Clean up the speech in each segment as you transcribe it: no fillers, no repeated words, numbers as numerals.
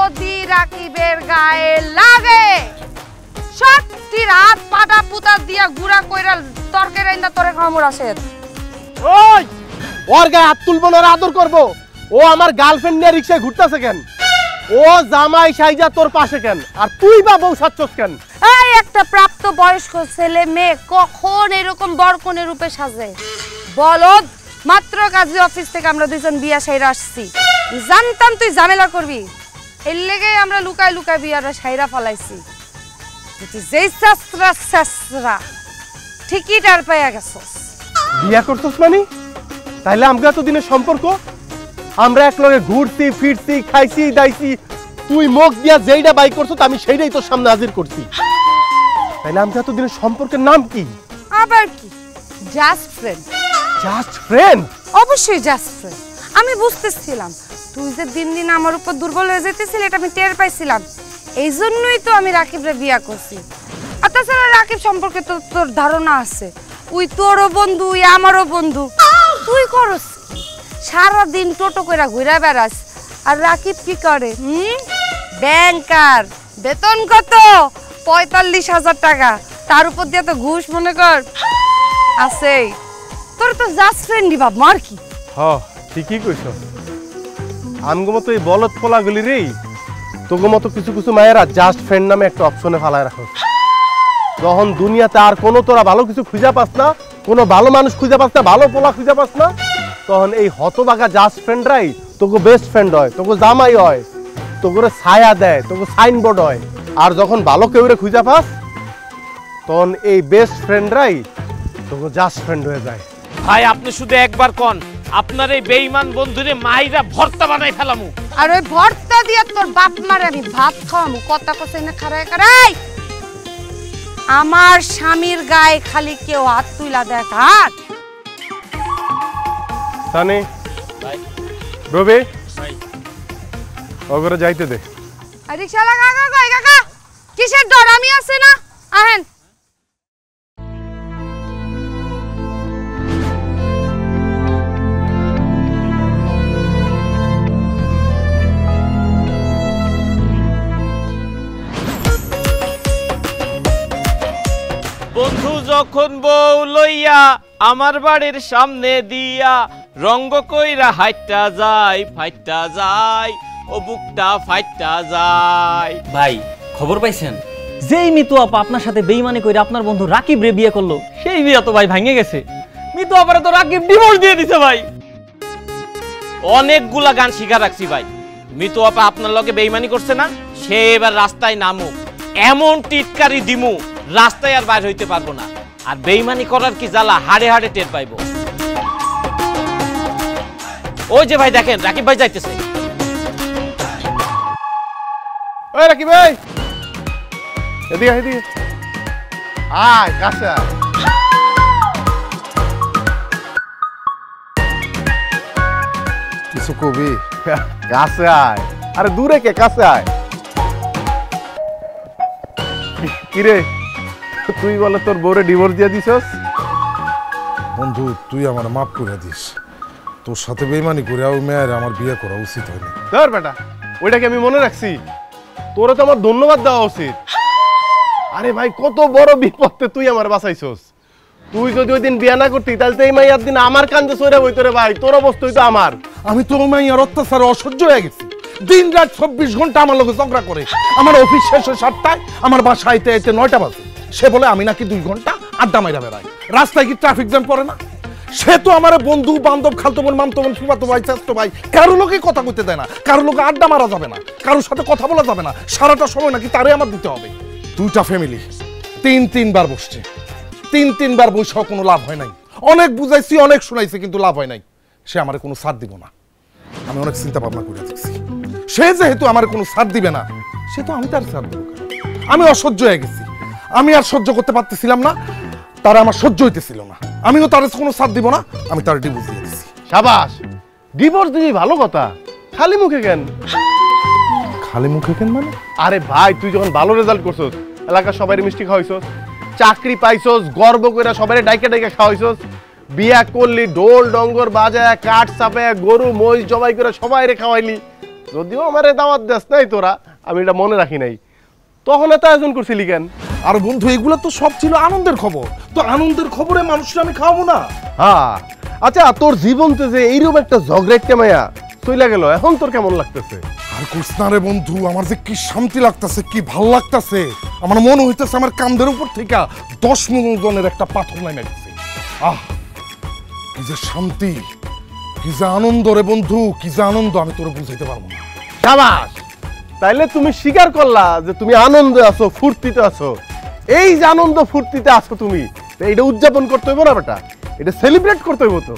যদি রাকিবের গায়ে লাগে সত্যি রাত পাটা পুতা দিয়া গুড়া কইরা তরকারি রাইন্দা তোরে খামুর আসে। ওই ওর গায়ে হাত তুলবো না, আদর করবো? ও আমার গার্লফ্রেন্ড নিয়ে রিক্সায় ঘুরতেছে কেন? ও জামাই সাইজা তোর পাশে কেন? আর তুই বা বউ সাজছস কেন? এই একটা প্রাপ্ত বয়স্ক ছেলে মেয়ে কখন এরকম বরকনে রূপে সাজে? বলদ, মাত্র কাজী অফিস থেকে আমরা দুইজন বিয়া সাইরা আসছি। জানতাম তুই ঝামেলা করবি, এর লেগেই আমরা লুকায় লুকায় বিয়াটা সাইরা ফলাইছি। যেই শাস্ত্রা শাস্ত্রা ঠিকই টার পাইয়া গেছস। বিয়া করছস মানে? তাইলে আমরা তো দিনের সম্পর্ক, আমরা একলগে ঘুরছি ফিরছি খাইছি দাইছি, তুই মুখ দিয়া যেইটা বাই করছস আমি সেইটাই তোর সামনে হাজির করছি। তাইলে আমরা তো দিনের সম্পর্কের নাম কি? আবার কি? Just friend. Just friend? অবশ্যই জাস্ট ফ্রেন্ড। আমি বুঝতেছিলাম তুই যে দিন দিন আমার উপর দুর্বল হয়ে যেতেছিলি, এটা আমি টের পাইছিলাম। এই জন্যই তো আমি রাকিবরে বিয়া করছি। আর তাছাড়া রাকিব সম্পর্কে তো তোর ধারণা আছে, ওই তোরও বন্ধু ওই আমারও বন্ধু। তুই করস কি? সারাদিন টোটো কইরা ঘুরে বেড়াস। আর রাকিব কি করে? ব্যাংকার। বেতন কত? ৪৫,০০০ টাকা। তার উপর দিয়ে তো ঘুষ মনে কর আছেই। তোর তো জাস্ট ফ্রেন্ডই ভাব, মার কি? হ্যাঁ ঠিকই কইছ। আমগো মতো এই বলদ পোলাগুলি রে, তোগো মতো কিছু কিছু মায়েরা জাস্ট ফ্রেন্ড নামে একটা অপশনে ফালায় রাখো। যখন দুনিয়াতে আর কোনো তোরা ভালো কিছু খুঁজে পাস না, কোনো ভালো মানুষ খুঁজে পাস না, ভালো পোলা খুঁজে পাস না, তখন এই হতবাগা জাস্ট ফ্রেন্ডরাই তোকে বেস্ট ফ্রেন্ড হয়, তোকে জামাই হয়, তোকে ছায়া দেয়, তোকে সাইনবোর্ড হয়। আর যখন ভালো কেউরে খুঁজে পাস তখন এই বেস্ট ফ্রেন্ডরাই তোকে জাস্ট ফ্রেন্ড হয়ে যায়। ভাই আপনি শুধু একবার কোন, আপনার এই বেঈমান বন্ধুরে মাইরা ভর্তা বানাই ফেলামু। আর ওই ভর্তা দিয়া তোর বাপ মারে আমি ভাত খাওয়ামু। কথা কইছে না খারায় খারাই। আমার স্বামীর গায়ে খালি কেউ হাত তুইলা দেখ। হাত সানি ভাই রবি ভাই ওগরে যাইতে দে। আর রিকশালা কাকা কই? কাকা কিসের ডর? আমি আছি না, আহেন। বন্ধু যখন বউ লইয়া আমার বাড়ির সামনে দিয়া রঙ্গ কইরা হাইটা যায় ফাইটা যায় ও বুকটা ফাইটা যায়। ভাই খবর পাইছেন? যেই মিতু আপা আপনার সাথে বেইমানি কইরা আপনার বন্ধু রাকিব রে বিয়ে করলো, সেই বিয়ে তো ভাই ভাঙে গেছে। মিতু আপারে তো রাকিব ডিভোর্স দিয়ে দিছে ভাই। অনেকগুলা গান শিখা রাখছি ভাই। মিতু আপা আপনার লগে বেইমানি করছে না, সে এবার রাস্তায় নামুক, এমন টিটকারি দিমু রাস্তায় আর বাইর হইতে পারবো না। আর বেইমানি করার কি জ্বালা হাড়ে হাড়ে টের পাইবো। ওই যে ভাই দেখেন রাকিব ভাই যাইতেছে। ওই রাকিব ভাই এদিকে এদিকে আয় কাছে আয়। কিছু কবি? কাছে আয়। আরে দূরে কে, কাছে আয়। কিরে তুই বলে তোর বউরে ডিভোর্স দিয়ে দিছস? বন্ধু তুই আমার মাফ করে দিস, তোর সাথে বেইমানি করে ওই মেয়ের আমার বিয়ে করা উচিত হয়নি। ধর বেটা, ওইটাকে আমি মনে রাখছি। তোরে তো আমার ধন্যবাদ দেওয়া উচিত। আরে ভাই কত বড় বিপদে তুই আমার বাঁচাইছস। তুই যদি ওই দিন বিয়া না করতি তাহলে তো এই মাইয়ার দিন আমার কান্দে সইরা বইতো রে ভাই। তোর অবস্থা তো আমার। আমি তো ওই মাইয়ার অত্যাচারে অসহ্য হয়ে গেছি। দিন রাত ২৪ ঘন্টা আমার লোকে ঝগড়া করে। আমার অফিস শেষ হয় ৭টায়, আমার বাসা আইতে আইতে ৯টা বাজে। সে বলে আমি নাকি ২ ঘন্টা আড্ডা মাইরা বেড়াই। রাস্তায় কি ট্রাফিক জ্যাম পড়ে না? সে তো আমার বন্ধু বান্ধব খালতো বোন মামতো বোন ফুফাতো ভাই চাচতো ভাই কারো লোকে কথা কইতে দেয় না, কারো লোকে আড্ডা মারা যাবে না, কারোর সাথে কথা বলা যাবে না। সারাটা সময় নাকি তারে আমার দিতে হবে। 2টা ফ্যামিলি ৩বার বসছে, ৩বার বৈশাখ কোনো লাভ হয় নাই। অনেক বুঝাইছি অনেক শুনাইছি কিন্তু লাভ হয় নাই। সে আমার কোনো ছাড় দিব না। আমি অনেক চিন্তা ভাবনা করে দেখছি, সে যেহেতু আমার কোনো ছাড় দিবে না, সে তো আমি তার ছাড় দেবো। আমি অসহ্য হয়ে গেছি, আমি আর সহ্য করতে পারতেছিলাম না, তারা আমার সহ্য হইতেছিল না। আমিও তার কোনো ছাড় দিব না, আমি তার ডিভোর্স দিয়ে দিচ্ছি। শাবাশ, ডিভোর্স দিবি ভালো কথা, খালি মুখে কেন? খালি মুখে কেন মানে? আরে ভাই তুই যখন ভালো রেজাল্ট করছস, এলাকার সবাই মিষ্টি খাওয়াইছস, চাকরি পাইছস, গর্ব করে সবাই ডাইকা ডাইকা খাওয়াইছস, বিয়া করলি, ঢোল ডঙ্গর বাজায়, কাঠ চাপায়, গরু মহিষ জবাই করে সবাই রে খাওয়াইলি, যদিও আমারে দাওয়াত দেস নাই তোরা, আমি এটা মনে রাখি নাই। তখন এত আয়োজন করছিলি কেন? আর বন্ধু এগুলো তো সব ছিল আনন্দের খবর, তো আনন্দের খবরে মানুষকে আমি খাওয়াবো না? হ্যাঁ আচ্ছা, তোর জীবনতে যে এইরকম একটা ঝগড়াইটে মায়া চইলা গেল, এখন তোর কেমন লাগতেছে? আর কইস না রে বন্ধু, আমার যে কি শান্তি লাগতেছে, কি ভাল লাগতেছে। আমার মনে হইতেছে আমার কাঁধের উপর থেকে 10 ওজনের একটা পাথর নামে গেছে। আহ কি যে শান্তি, কি যে আনন্দ রে বন্ধু, কি যে আনন্দ, আমি তোরে বুঝাইতে পারবো না। শাবাশ, তাইলে তুমি স্বীকার করলা যে তুমি আনন্দে আছো, ফুর্তিতে আছো। এই যে আনন্দ ফুর্তিতে আছো তুমি, এটা উদযাপন করতে হইব না বেটা, এটা সেলিব্রেট করতে হইব তো।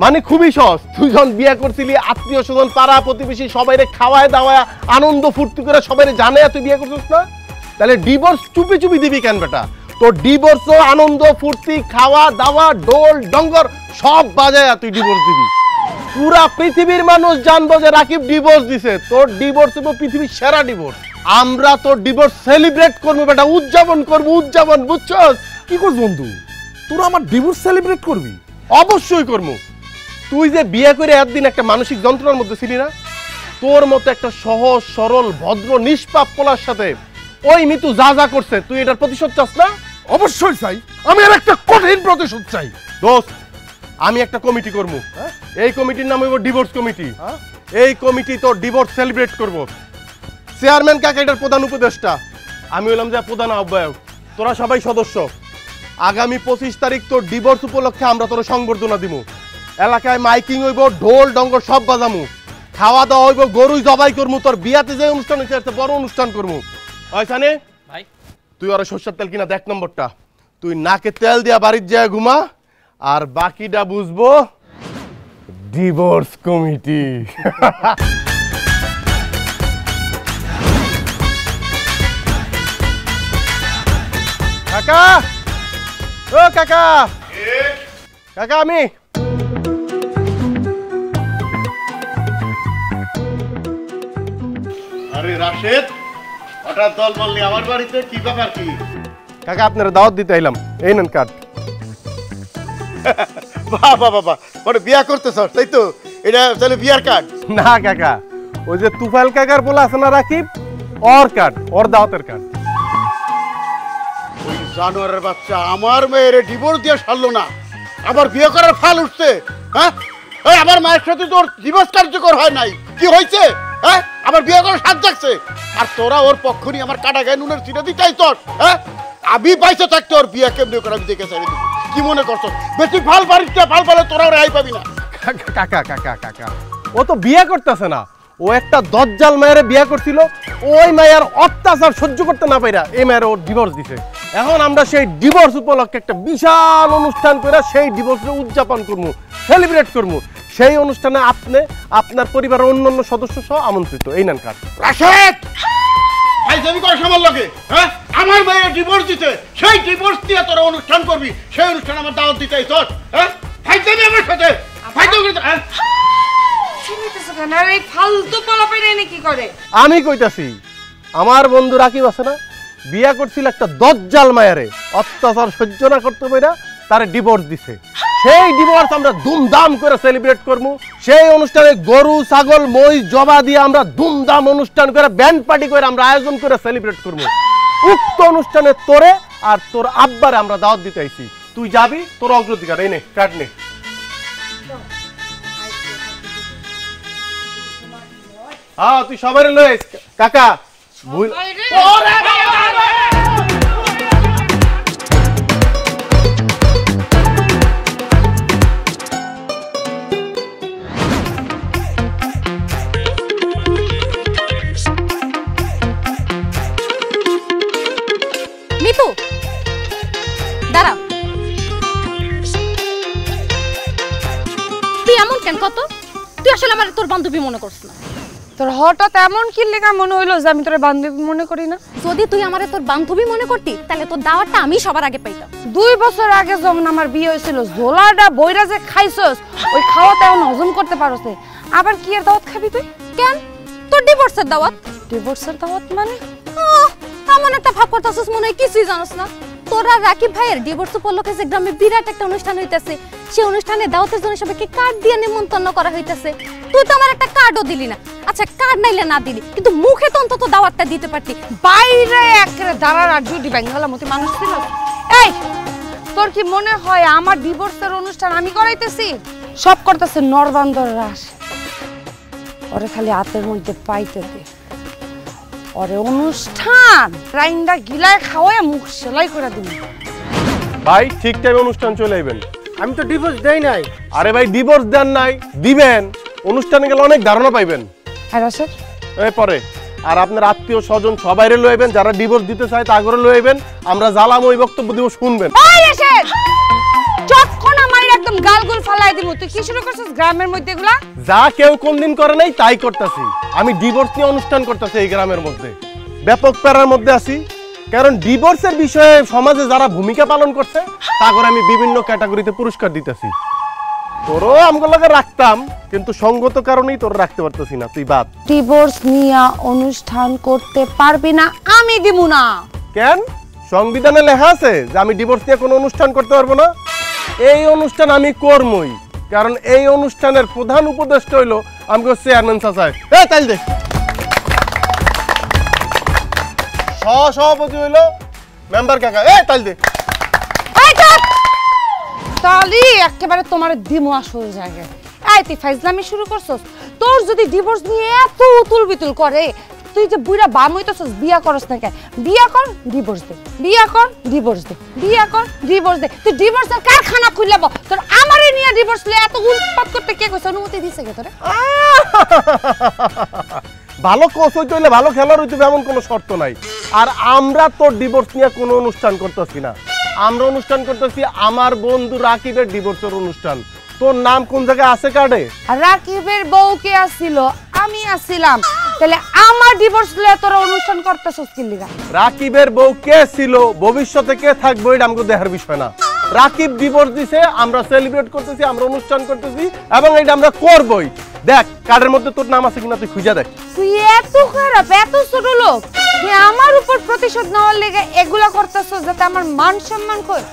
মানে খুবই সহজ। তুই যখন বিয়ে করছিলি, আত্মীয় স্বজন পাড়া প্রতিবেশী সবাইরে খাওয়ায় দাওয়ায় আনন্দ ফুর্তি করে সবাইরে জানে তুই বিয়ে করছিস না, তাহলে ডিভোর্স চুপি চুপি দিবি কেন বেটা? তোর ডিভোর্সও আনন্দ ফুর্তি খাওয়া দাওয়া ডোল ডঙ্গর সব বাজায় তুই ডিভোর্স দিবি। পুরা পৃথিবীর মানুষ জানবো যে রাকিব ডিভোর্স দিছে। তোর ডিভোর্স হলো পৃথিবীর সেরা ডিভোর্স। আমরা তোর ডিভোর্স সেলিব্রেট করবো বেটা, উদযাপন করবো, উদযাপন, বুঝছস? কি করছ বন্ধু, তোরা আমার ডিভোর্স সেলিব্রেট করবি? অবশ্যই করবো। তুই যে বিয়ে করে একদিন একটা মানসিক যন্ত্রণার মধ্যে ছিলি না, তোর মতো একটা সহজ সরল ভদ্র নিষ্পাপ পোলার সাথে ওই মিতু যা যা করছে, তুই এটার প্রতিশোধ চাস না? অবশ্যই চাই, আমি আর একটা কঠিন প্রতিশোধ চাই। দোস্ত, আমি একটা কমিটি করবো, এই কমিটির নাম হইব ডিভোর্স কমিটি। এই কমিটি তোর ডিভোর্স সেলিব্রেট করব। চেয়ারম্যান কাকা এটার প্রধান উপদেষ্টা, আমি হইলাম যে প্রধান আহ্বায়ক, তোরা সবাই সদস্য। আগামী 25 তারিখ তোর ডিভোর্স উপলক্ষে আমরা তোর সংবর্ধনা দিব। এলাকায় মাইকিং হইব, ঢোল ডঙ্গর সব বাজামু, খাওয়া দাওয়া হইব, গরুই জবাই করবো, তোর বিয়াতে যে অনুষ্ঠান হয়েছে একটা বড় অনুষ্ঠান করবো। ওইখানে ভাই তুই আর সর্ষের তেল কিনা দেখ নম্বরটা, তুই নাকে তেল দিয়া বাড়ির যায় ঘুমা, আর বাকিটা বুঝবো ডিভোর্স কমিটি। কাকা, ও কাকা, কাকা আমি আরে রাশেদ, হঠাৎ দল বললি আমার বাড়িতে, কি ব্যাপার কি? কাকা আপনারা দাওয়াত দিতে আইলাম, এই নেন কার্ড। বাবা বাবা, ওটা বিয়া করতেছ তাই তো? এটা তাহলে বিয়ার কার্ড? না কাকা, ওই যে তুফাইল কাকার বলে আছে না রাকিব, ওর কার্ড, ওর দাওয়াতের কার্ড। ওই জানোয়ারের বাচ্চা আমার মেয়ের ডিভোর্স দিয়ে সারলো না, আবার বিয়ে করার ফাল উঠছে। হ্যাঁ, ওই আমার মায়ের সাথে তোর ডিভোর্স কার্যকর হয় নাই, কি হয়েছে? হ্যাঁ, আবার বিয়ে করার সাথ যাচ্ছে, আর তোরা ওর পক্ষ নিয়ে আমার কাটা গায়ে নুনের ছিটে দিতাই তোর। হ্যাঁ, আমি পাইছে থাকতে ওর বিয়ে কেমনি করে আমি দেখে চাই। কি মনে করছো বেশি ফাল বাড়িতে ফাল ফালে তোরা ওরা আই পাবি না? কাকা কাকা কাকা, ও তো বিয়ে করতেছে না, ও একটা দজ্জাল মায়ের বিয়ে করছিল, ওই মায়ের অত্যাচার সহ্য করতে না পাইরা এই মায়ের ও ডিভোর্স দিছে। এখন আমরা সেই ডিভোর্স উপলক্ষে একটা বিশাল অনুষ্ঠান করে সেই ডিভোর্সে উদযাপন করবো, সেলিব্রেট করবো। সেই অনুষ্ঠানে আপনি আপনার পরিবারের অন্যান্য সদস্য সহ আমন্ত্রিত। এই নেন কার্ড। রাশেদ, ভাই জমি করে সামাল লাগে। হ্যাঁ, আমার মেয়ে ডিভোর্স দিতে, সেই ডিভোর্স দিয়ে তোরা অনুষ্ঠান করবি, সেই অনুষ্ঠান আমার দাওয়াত দিতে তোর। হ্যাঁ, ভাই জমি আমার সাথে ভাই জমি। হ্যাঁ, চিনিতেছো কেন? আর এই ফালতু পোলাপাইন এনে কি করে? আমি কইতাছি, আমার বন্ধু রাকিব আছে না, বিয়া করছিল একটা দজ্জাল মায়ারে, অত্যাচার সহ্য না করতে পাইরা তারে ডিভোর্স দিছে। সেই ডিভোর্স আমরা ধুমধাম করে সেলিব্রেট করবো। সেই অনুষ্ঠানে গরু ছাগল মই জবা দিয়ে আমরা ধুমধাম অনুষ্ঠান করে ব্যান্ড পার্টি করে আমরা আয়োজন করে সেলিব্রেট করবো। উক্ত অনুষ্ঠানে তোরে আর তোর আব্বারে আমরা দাওয়াত দিতে আইছি, তুই যাবি, তোর অগ্রাধিকার। এই নে কার্ড নে। হ্যাঁ, তুই সবাই লয়ে আইস। কাকা ভুল মিতু, দাঁড়া। তুই এমন কেন কত? তুই আসলে আমার তোর বান্ধবী মনে করছ না? তোর হঠাৎ এমন কি লেখা মনে হইলো যে আমি তোর বান্ধবী মনে করি না? যদি তুই আমারে তোর বান্ধবী মনে করতি, তাহলে তোর দাওয়াতটা আমি সবার আগে পাইতাম। 2 বছর আগে যখন আমার বিয়ে হয়েছিল, ঝোলাটা বইরা যে খাইছস, ওই খাওয়াটা এখন হজম করতে পারছ, আবার কি এর দাওয়াত খাবি তুই? কেন? তোর ডিভোর্সের দাওয়াত? ডিভোর্সের দাওয়াত মানে? এমন একটা ভাব করতেছিস মনে হয় কিছুই জানোস না। তোরা রাকিব ভাইয়ের ডিভোর্স উপলক্ষে যে গ্রামে বিরাট একটা অনুষ্ঠান হইতাছে, সেই অনুষ্ঠানে দাওয়াতের জন্য সবাইকে কার্ড দিয়ে নিমন্ত্রণ করা হইতাছে। তুই তো আমার একটা কার্ডও দিলি না। আচ্ছা কার্ড নাইলে না দিলি, কিন্তু মুখে তো অন্তত দাওয়াতটা দিতে পারতি। বাইরে একেবারে দাঁড়ার আর জুটি ব্যাঙ্গালার মতো মানুষ ছিল। এই তোর কি মনে হয় আমার ডিভোর্সের অনুষ্ঠান আমি করাইতেছি? সব করতেছে নরবান্দর রাস। ওরে খালি হাতের মধ্যে পাইতে দে, ওরে অনুষ্ঠান রাইন্দা গিলায় খাওয়ায় মুখ সেলাই করে দিবি। ভাই ঠিক টাইমে অনুষ্ঠান চলে আইবেন। আমি তো ডিভোর্স দেই নাই। আরে ভাই ডিভোর্স দেন নাই, দিবেন। অনুষ্ঠানে গেলে অনেক ধারণা পাইবেন। হ্যাঁ রাশেদ, পরে আর আপনার আত্মীয় স্বজন সবাইরে লই আইবেন, যারা ডিভোর্স দিতে চায় তা করে লই আইবেন। আমরা জ্বালাম ওই বক্তব্য দিব, শুনবেন। ওই রাশেদ, যখন আমার একদম গালগুল ফালাই দিব। তুই কি শুরু করছিস গ্রামের মধ্যে এগুলা? যা কেউ কোনদিন করে নাই তাই করতেছি। আমি ডিভোর্স নিয়ে অনুষ্ঠান করতেছি এই গ্রামের মধ্যে। ব্যাপক প্যারার মধ্যে আছি, কারণ ডিভোর্সের বিষয়ে সমাজে যারা ভূমিকা পালন করছে তা করে আমি বিভিন্ন ক্যাটাগরিতে পুরস্কার দিতেছি। তোরও আমগুলোকে রাখতাম, কিন্তু সঙ্গত কারণেই তোর রাখতে পারতেছি না। তুই বাদ। ডিভোর্স নিয়ে অনুষ্ঠান করতে পারবি না, আমি দিব না। কেন? সংবিধানে লেখা আছে যে আমি ডিভোর্স নিয়ে কোনো অনুষ্ঠান করতে পারবো না? এই অনুষ্ঠান আমি করবই, কারণ এই অনুষ্ঠানের প্রধান উপদেষ্টা হইলো আমাকে চেয়ারম্যান চাচায়। তাই দেখ, সভাপতি হইলো মেম্বার কাকা। তাই দেখ, তাহলে একেবারে তোমার দিমু আসল জায়গায়। এই তুই ফাইজলামি শুরু করছস। তোর যদি ডিভোর্স নিয়ে এত উতুল বিতুল করে, তুই যে বুইরা বাম হইতেছস, বিয়া করস না কেন? বিয়া কর, ডিভোর্স দে। বিয়া কর, ডিভোর্স দে। বিয়া কর, ডিভোর্স দে। তুই ডিভোর্সের কারখানা খুলে লব। তোর আমারে নিয়ে ডিভোর্স লয়ে এত উৎপাত করতে কে কইছে? অনুমতি দিছে কে তোরে? ভালো কোচ হইতে হইলে ভালো খেলার হইতে এমন কোনো শর্ত নাই। আর আমরা তোর ডিভোর্স নিয়ে কোনো অনুষ্ঠান করতেছি না। আমরা অনুষ্ঠান করতেছি আমার বন্ধু রাকিবের ডিভোর্সের অনুষ্ঠান। তোর নাম কোন জায়গায় আছে কার্ডে? রাকিবের বউ কে আসছিল? আমি আসছিলাম। তাহলে আমার ডিভোর্স লয়ে তোরা অনুষ্ঠান করতেছস কি লিগা? রাকিবের বউ কে ছিল, ভবিষ্যতে কে থাকবে এটা আমাকে দেখার বিষয় না। রাকিব ডিভোর্স দিছে, আমরা সেলিব্রেট করতেছি, আমরা অনুষ্ঠান করতেছি, এবং এটা আমরা করবই। দেখ কার্ডের মধ্যে তোর নাম আছে কিনা তুই খুঁজে দেখ। তুই এত খারাপ, এত ছোট লোক, তুই আমার উপর প্রতিশোধ নেওয়ার লেগে এগুলা করতেছস যাতে আমার মান সম্মান কই।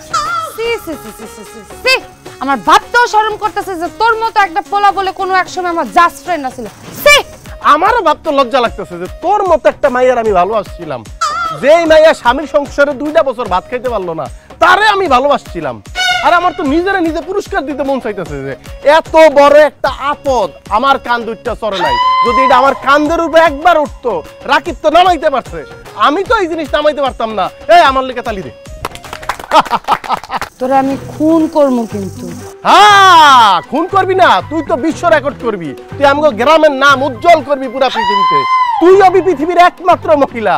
সি সি সি সি সি সি সি, আমার ভাবতেও শরম করতেছে যে তোর মতো একটা পোলা বলে কোনো একসময় আমার জাস্ট ফ্রেন্ড আছিল। সি, আমারও ভাবতে লজ্জা লাগতেছে যে তোর মতো একটা মাইয়ার আমি ভালোবাসছিলাম। যেই মাইয়া স্বামীর সংসারে 2টা বছর ভাত খাইতে পারলো না, তারে আমি ভালোবাসছিলাম। আর আমার তো নিজেরা নিজে পুরস্কার দিতে মন চাইতেছে যে এত বড় একটা আপদ আমার কান দুইটা চড়ে নাই। যদি এটা আমার কান্দের উপরে একবার উঠতো, রাকিব তো নামাইতে পারছে, আমি তো এই জিনিস নামাইতে পারতাম না। আমার লেগে তালি দে। তোরে আমি খুন করবো কিন্তু। হ্যাঁ, খুন করবি না, তুই তো বিশ্ব রেকর্ড করবি। তুই আমাকে গ্রামের নাম উজ্জ্বল করবি পুরা পৃথিবীতে। তুই হবি পৃথিবীর একমাত্র মহিলা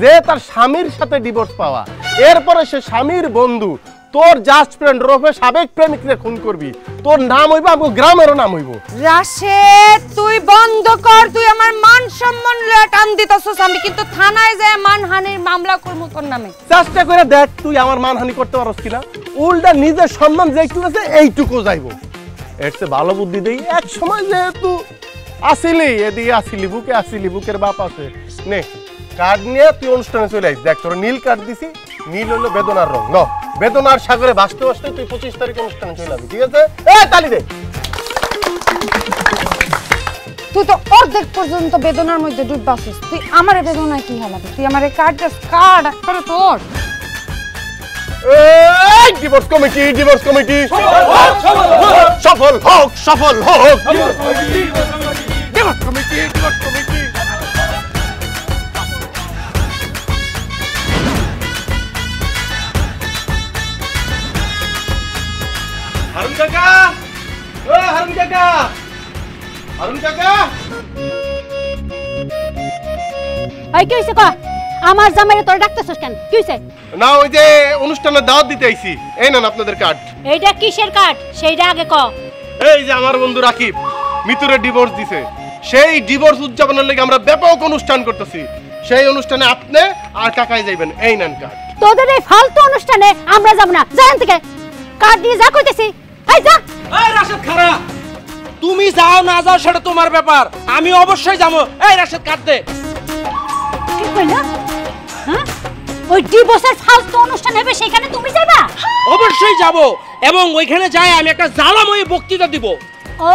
যে তার স্বামীর সাথে ডিভোর্স পাওয়া। এরপরে সে স্বামীর বন্ধু, তোর জাস্ট ফ্রেন্ড রূপে সাবেক প্রেমিককে খুন করবি। তোর নাম হইব, আমাকে গ্রামেরও নাম হইব। রাশেদ, তুই বন্ধ কর। তুই আমার মান সম্মান লয়ে টান দিতেছস। আমি কিন্তু থানায় যায় মানহানির মামলা করবো তোর নামে। চেষ্টা করে দেখ তুই আমার মানহানি করতে পারস কিনা। উল্টা নিজের সম্মান যেটুকু আছে এইটুকু যাইব। এর চেয়ে ভালো বুদ্ধি দেই, এক সময় যেহেতু আসিলি, এদিকে আসিলি, বুকে আসিলি, বুকের বাপ আছে, নে কার্ড নিয়ে তুই অনুষ্ঠানে চলে আইস। দেখ তোর নীল কার্ড দিছি, নীল হলো বেদনার রং। ন বেদনার সাগরে ভাসতে ভাসতে তুই 25 তারিখ অনুষ্ঠানে চলে যাবি, ঠিক আছে? তালি দে। তুই তো অর্ধেক পর্যন্ত বেদনার মধ্যে ডুববা আছিস। তুই আমারে বেদনায় কি হালাবি? তুই আমারে কার্ড দিস, কার্ড একবারে তোর। ডিভোর্স কমিটি, ডিভোর্স কমিটি সফল হোক, সফল হোক। Divorce committee, divorce committee. Harun কাকা, ও হারুন কাকা, হারুন কাকা। এই কি হইছে ক? আমার জামাইরে তোর ডাকতেছস কেন? কি হইছে? না, ওই যে অনুষ্ঠানের দাওয়াত দিতে আইছি। এই নেন আপনাদের কার্ড। এইটা কিসের কার্ড সেইটা আগে ক। এই যে আমার বন্ধু রাকিব মিতুরে ডিভোর্স দিছে, সেই ডিভোর্স উদযাপনের লাগি আমরা ব্যাপক অনুষ্ঠান করতেছি। সেই অনুষ্ঠানে আপনি আর কাকাই যাইবেন। এই নেন কার্ড। তোদের এই ফালতু অনুষ্ঠানে আমরা যাব না। জান থেকে কার্ড দিয়ে যা কইতেছি। এই যা। এই রাশেদ খারা, তুমি যাও না যাও সেটা তোমার ব্যাপার, আমি অবশ্যই যাবো। এই রাশেদ কাট দে। কি কইলা? হ্যাঁ, ও ওই ডিভোর্সের ফালতু অনুষ্ঠান হবে সেখানে তুমি যাবা? অবশ্যই যাব এবং ওইখানে যাই আমি একটা জ্বালাময়ী বক্তৃতা দিব। ও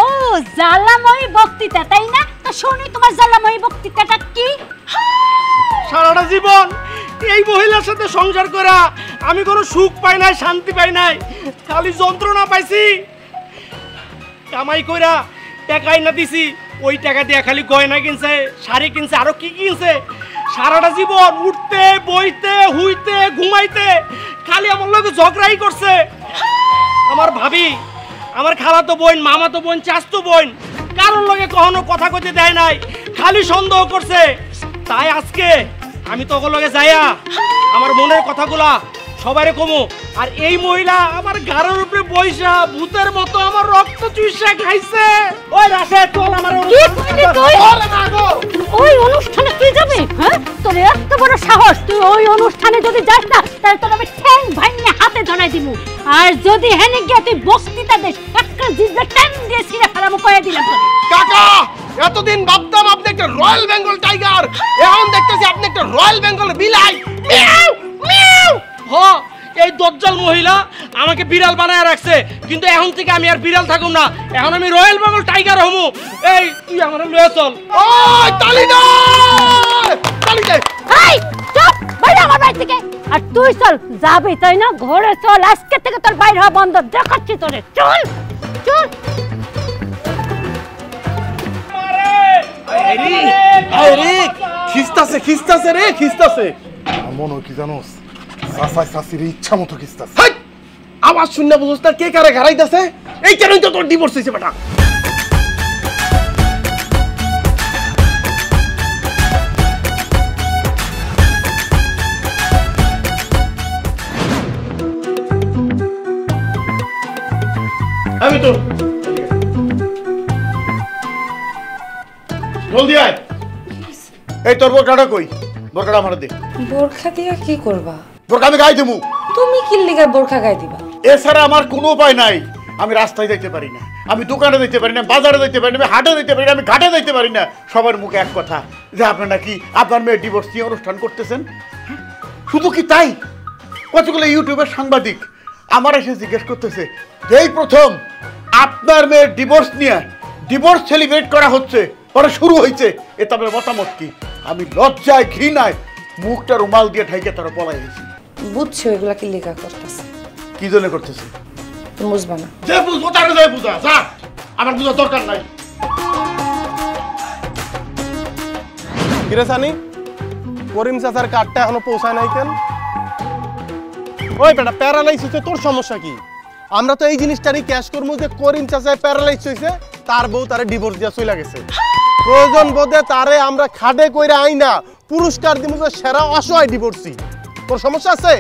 জ্বালাময়ী বক্তৃতা, তাই না? তো শুনি তোমার জ্বালাময়ী বক্তৃতাটা কি? সারাটা জীবন এই মহিলার সাথে সংসার করা আমি কোনো সুখ পাই নাই, শান্তি পাই নাই, খালি যন্ত্রণা পাইছি। কামাই কইরা টাকাই না দিছি, ওই টাকা দিয়ে খালি গয়না কিনছে, শাড়ি কিনছে, আরো কি কিনছে। সারাটা জীবন উঠতে বইতে হুইতে ঘুমাইতে খালি আমার লগে ঝগড়াই করছে। আমার ভাবি, আমার খালাতো বোন, মামাতো বোন, চাচতো বোন কারোর লগে কখনো কথা কইতে দেয় নাই, খালি সন্দেহ করছে। তাই আজকে আমি তোর লগে যাইয়া আমার মনের কথাগুলা সবারে কমো। আর এই মহিলা আমার ঘরের উপরে বইসা ভূতের মতো আমার রক্ত চুষা খাইছে। ওই রাশে চল আমার ওই অনুষ্ঠানে তুই যাবি? হ্যাঁ, তোর এত বড় সাহস, তুই ওই অনুষ্ঠানে যদি যাস না তাহলে তোর আমি ঠ্যাং ভাঙিয়ে হাতে ধরাই দিব। আর যদি হেনে গিয়ে তুই বক্তৃতা দিস, একটা জিজা ট্যাং দিয়ে ছিঁড়ে ফেলামো, কয়ে দিলাম তোরে। কাকা, এতদিন ভাবতাম আপনি একটা রয়্যাল বেঙ্গল টাইগার, এখন দেখতেছি আপনি একটা রয়্যাল বেঙ্গল বিলাই। মিয়াও মিয়াও। হ্যাঁ, এই দজ্জাল মহিলা আমাকে বিড়াল বানায় রাখছে, কিন্তু এখন থেকে আমি আর বিড়াল থাকুম না, এখন আমি রয়্যাল বেঙ্গল টাইগার হমু। এই তুই আমার লয়ে চল। ওই তালি দে, তালি দে। এই চুপ, বাইরে আমার বাড়ি থেকে। আর তুই চল, যাবি তাই না? ঘরে চল, আজকে থেকে তোর বাইরে হওয়া বন্ধ, দেখাচ্ছি তোরে। চল চল। খিস্তাছে খিস্তাছে রে, খিস্তাছে। মনে হয় কি জানোস, চাচাই চাচির ইচ্ছা মতো খিস্তাছে। হাই, আওয়াজ শুননা বুঝছ না কে কারে ঘাড়াইতাছে? এই কারণে তো তোর ডিভোর্স হইছে বেটা। আমি তো জলদি আয়। এই তোর বোরকাটা কই? বোরকাটা আমার দে। বোরখা দিয়া কি করবা? বোরকা আমি গায়ে দেবো। তুমি কি লিগা বোরখা গায়ে দিবা? এছাড়া আমার কোনো উপায় নাই। আমি রাস্তায় যেতে পারি না, আমি দোকানে যেতে পারি না, বাজারে যেতে পারি না, আমি হাটে যেতে পারি না, আমি ঘাটে যেতে পারি না। সবার মুখে এক কথা যে আপনার নাকি আপনার মেয়ে ডিভোর্স নিয়ে অনুষ্ঠান করতেছেন। শুধু কি তাই, কতগুলো ইউটিউবের সাংবাদিক আমার এসে জিজ্ঞেস করতেছে যে এই প্রথম আপনার মেয়ের ডিভোর্স নিয়ে ডিভোর্স সেলিব্রেট করা হচ্ছে, পরে শুরু হয়েছে, এতে আপনার মতামত কি? আমি লজ্জায় ঘৃণায় মুখটা রুমাল দিয়ে ঠাইকে তারা পলাই গেছি। বুঝছো এগুলা কি লিগা করতেছে? কি জন্য করতেছে তুমি বুঝবা না। যে বুঝবো তাকে যাই বুঝা, যা, আমার বুঝার দরকার নাই। কিরে সানি, করিম চাচার কার্ডটা এখনো পৌঁছায় নাই কেন? ওই বেটা, প্যারালাইজ হচ্ছে তোর সমস্যা কি? আমরা তো এই জিনিসটারই ক্যাশ করবো যে করিম চাচায় প্যারালাইজ হয়েছে, তার বউ তারে ডিভোর্স দিয়া চলে গেছে। প্রয়োজন বোধে তারে আমরা খাডে কইরা আই না পুরস্কার দিব যে সেরা অসহায় ডিভোর্সি। তোর সমস্যা আছে?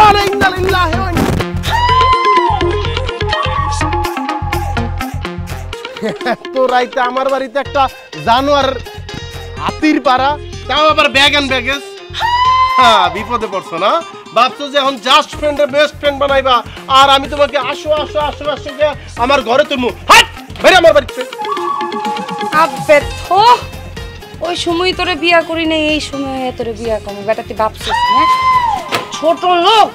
ওরে ইন্নালিল্লাহি ওয়া ইন্না তো রাইতে আমার বাড়িতে একটা জানোয়ার হাতির পাড়া, তাও আবার ব্যাগ এন্ড ব্যাগেজ। হ্যাঁ, বিপদে পড়ছো না? ভাবছো যে এখন জাস্ট ফ্রেন্ডের বেস্ট ফ্রেন্ড বানাইবা, আর আমি তোমাকে আসো আসো আসো আসো আমার ঘরে তুলমু। হাট বেরে আমার বাড়িতে। আবে থো, ওই সময় তোরে বিয়া করি নাই, এই সময় তোরে বিয়া করবো। বেটা তুই ভাবছিস না ছোট লোক,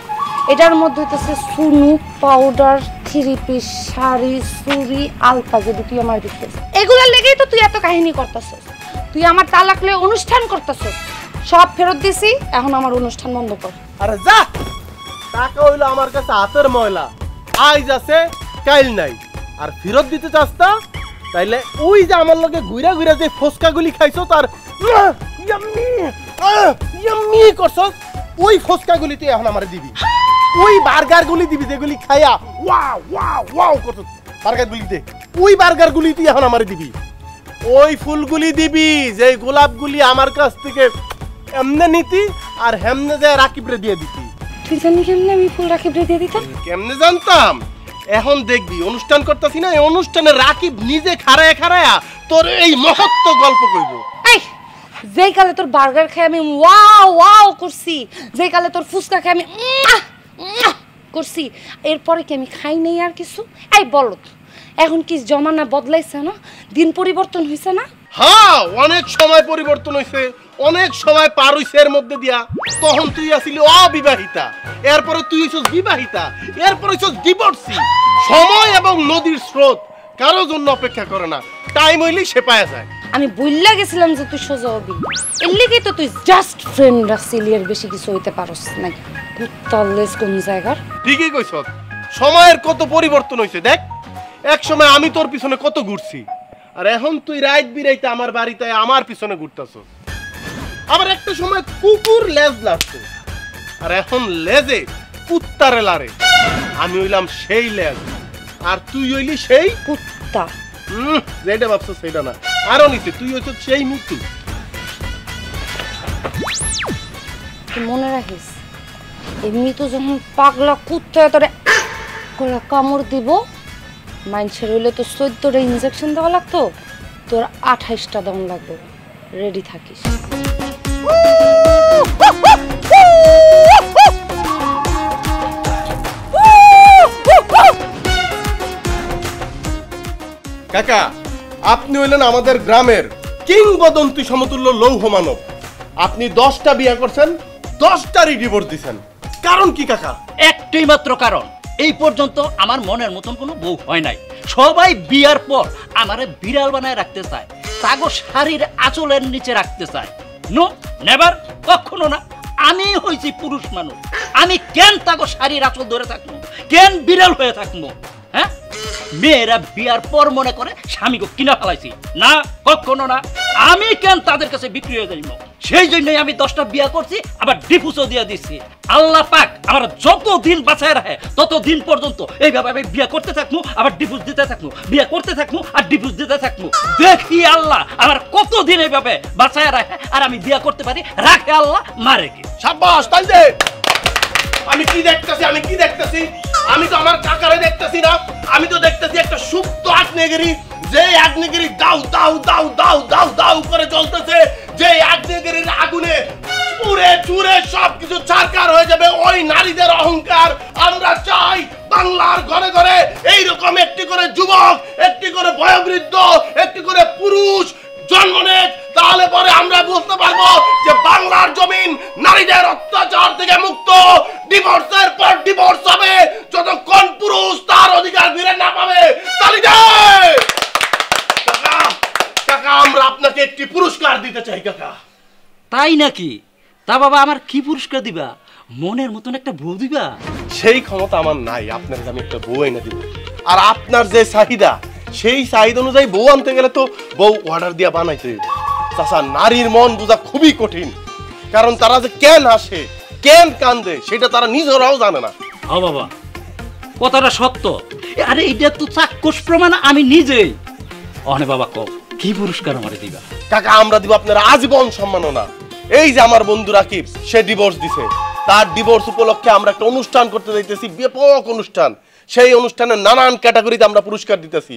এটার মধ্যে হইতেছে সুনু, পাউডার, থ্রি পিস, শাড়ি, চুড়ি, আলতা, যদি তুই আমার দেখতেছিস এগুলার লেগেই তো তুই এত কাহিনী করতেছিস। তুই আমার তালাক লয়ে অনুষ্ঠান করতেছিস, সব ফেরত দিছি, এখন আমার অনুষ্ঠান বন্ধ কর। আরে যা, টাকা হইলো আমার কাছে হাতের ময়লা, আইজ আছে কাইল নাই। আর ফেরত দিতে চাস না, তাইলে ওই যে আমার লগে ঘুরা ঘুরা যে ফসকাগুলি খাইছো তার ইয়াম্মি করছস, ওই ফসকাগুলি তুই এখন আমারে দিবি। ওই বার্গারগুলি দিবি যেগুলি খাইয়া ওয়াও ওয়াও ওয়াও করছস, বার্গারগুলি দে। ওই বার্গারগুলি তুই এখন আমারে দিবি। ওই ফুলগুলি দিবি যে গোলাপগুলি আমার কাছ থেকে এমনে নিতি আর হেমনে যায় রাকিবরে দিয়ে দিতি। তুই জানি কেমনে আমি ফুল রাকিবরে দিয়ে দিতাম? কেমনে জানতাম? এখন দেখবি অনুষ্ঠান করতেছি না, এই অনুষ্ঠানে রাকিব নিজে খাড়ায় খাড়ায়া তোর এই মহত্ব গল্প কইব। এই যেই কালে তোর বার্গার খাই আমি ওয়াও ওয়াও করছি, যেই কালে তোর ফুচকা খাই আমি করছি, এরপরে কি আমি খাই নাই আর কিছু? এই বলো, এখন কি জমানা বদলাইছে না, দিন পরিবর্তন হয়েছে না? হ্যাঁ, অনেক সময় পরিবর্তন হয়েছে, অনেক সময় পার হইছে এর মধ্যে দিয়া। তখন তুই আসিলি অবিবাহিতা, এরপরে তুই হইছস বিবাহিতা, এরপরে হইছস ডিভোর্সি। সময় এবং নদীর স্রোত কারো জন্য অপেক্ষা করে না, টাইম হইলেই সে পায়া যায়। আমি বললা গেছিলাম যে তুই সোজা হবি, এর লেগেই তো তুই জাস্ট ফ্রেন্ড রাখছিলি, আর বেশি কিছু হইতে পারস নাকি? কুত্তালেস কোন জায়গার? ঠিকই কইছ, সময়ের কত পরিবর্তন হয়েছে দেখ। এক সময় আমি তোর পিছনে কত ঘুরছি, আর এখন তুই রাত বিরাইতে আমার বাড়িতে আমার পিছনে ঘুরতাছস। আবার একটা সময় কুকুর লেজ লাগতো, আর এখন লেজে কুত্তারে লারে। আমি হইলাম সেই লেজ, আর তুই হইলি সেই কুত্তা। যেটা ভাবছো সেটা না, আরো নিচে তুই হইছ সেই মৃত্যু। তুই মনে রাখিস, এমনি তো যখন পাগলা কুত্তা তোরে করে কামড় দিব, মাইনছের হইলে তো 14টা ইনজেকশন দেওয়া লাগতো, তোর 28টা দেওয়া লাগবে। রেডি থাকিস। কাকা, আপনি হইলেন আমাদের গ্রামের কিংবদন্তি সমতুল্য লৌহ মানব। আপনি 10টা বিয়ে করছেন, 10টারই ডিভোর্স দিছেন। কারণ কি কাকা? একটাই মাত্র কারণ, এই পর্যন্ত আমার মনের মতন কোনো বউ হয় নাই। সবাই বিয়ার পর আমারে বিড়াল বানায় রাখতে চায়, তাগো শাড়ির আঁচলের নিচে রাখতে চায়। নো নেভার, কখনো না। আমি হইছি পুরুষ মানুষ, আমি কেন তাগো শাড়ির আঁচল ধরে থাকবো, কেন বিড়াল হয়ে থাকবো? হ্যাঁ, মেয়েরা বিয়ার পর মনে করে স্বামীকে কিনা ফেলাইছি, না কখনো না। আমি কেন তাদের কাছে বিক্রি হয়ে যাইব? সেই জন্যই আমি 10টা বিয়া করছি, আবার ডিভোর্সও দিয়ে দিচ্ছি। আল্লাহ পাক আমার যতদিন বাঁচায় রাখে ততদিন পর্যন্ত এইভাবে আমি বিয়া করতে থাকবো, আবার ডিভোর্স দিতে থাকবো, বিয়া করতে থাকবো আর ডিভোর্স দিতে থাকবো। দেখি আল্লাহ আমার কতদিন এইভাবে বাঁচায় রাখে, আর আমি বিয়া করতে পারি, রাখে আল্লাহ, মারে কি। শাবাশ, তাই দে। আমি কি দেখতেছি, আমি কি দেখতেছি? আমি তো আমার কাকারে দেখতেছি না, আমি তো দেখতেছি একটা সুপ্ত আগ্নেয়গিরি, যে আগ্নেয়গিরি দাউ দাউ দাউ দাউ দাউ দাউ করে জ্বলতেছে, যে আগ্নেয়গিরির আগুনে পুড়ে চুরে সবকিছু ছারখার হয়ে যাবে ওই নারীদের অহংকার। আমরা চাই বাংলার ঘরে ঘরে এইরকম একটি করে যুবক, একটি করে বয়োবৃদ্ধ, একটি করে পুরুষ জন্ম নেয়। তাহলে পরে আমরা বুঝতে পারবো যে বাংলার জমিন নারীদের অত্যাচার থেকে মুক্ত। ডিভোর্সের পর ডিভোর্স হবে, যতক্ষণ পুরুষ তার অধিকার ফিরে না পাবে। তালিকা কাকা, কাকা আমরা আপনাকে একটি পুরস্কার দিতে চাই কাকা। তাই নাকি? তা বাবা, আমার কি পুরস্কার দিবা? মনের মতন একটা বউ দিবা? সেই ক্ষমতা আমার নাই, আপনার আমি একটা বউ এনে দিব। আর আপনার যে চাহিদা, সেই চাহিদা অনুযায়ী বউ আনতে গেলে তো বউ অর্ডার দিয়া বানাইতে। চাচা, নারীর মন বোঝা খুবই কঠিন, কারণ তারা যে কেন আসে, কেন কান্দে, সেটা তারা নিজেরাও জানে না। হ্যাঁ বাবা, কথাটা সত্য। আরে এটা তো চাক্ষুষ প্রমাণ, আমি নিজেই। অনে বাবা, কও কি পুরস্কার আমারে দিবা? কাকা, আমরা দিব আপনার আজীবন সম্মাননা। এই যে আমার বন্ধু রাকিব, সে ডিভোর্স দিছে, তার ডিভোর্স উপলক্ষে আমরা একটা অনুষ্ঠান করতে যাইতেছি, ব্যাপক অনুষ্ঠান। সেই অনুষ্ঠানে নানান ক্যাটাগরিতে আমরা পুরস্কার দিতেছি।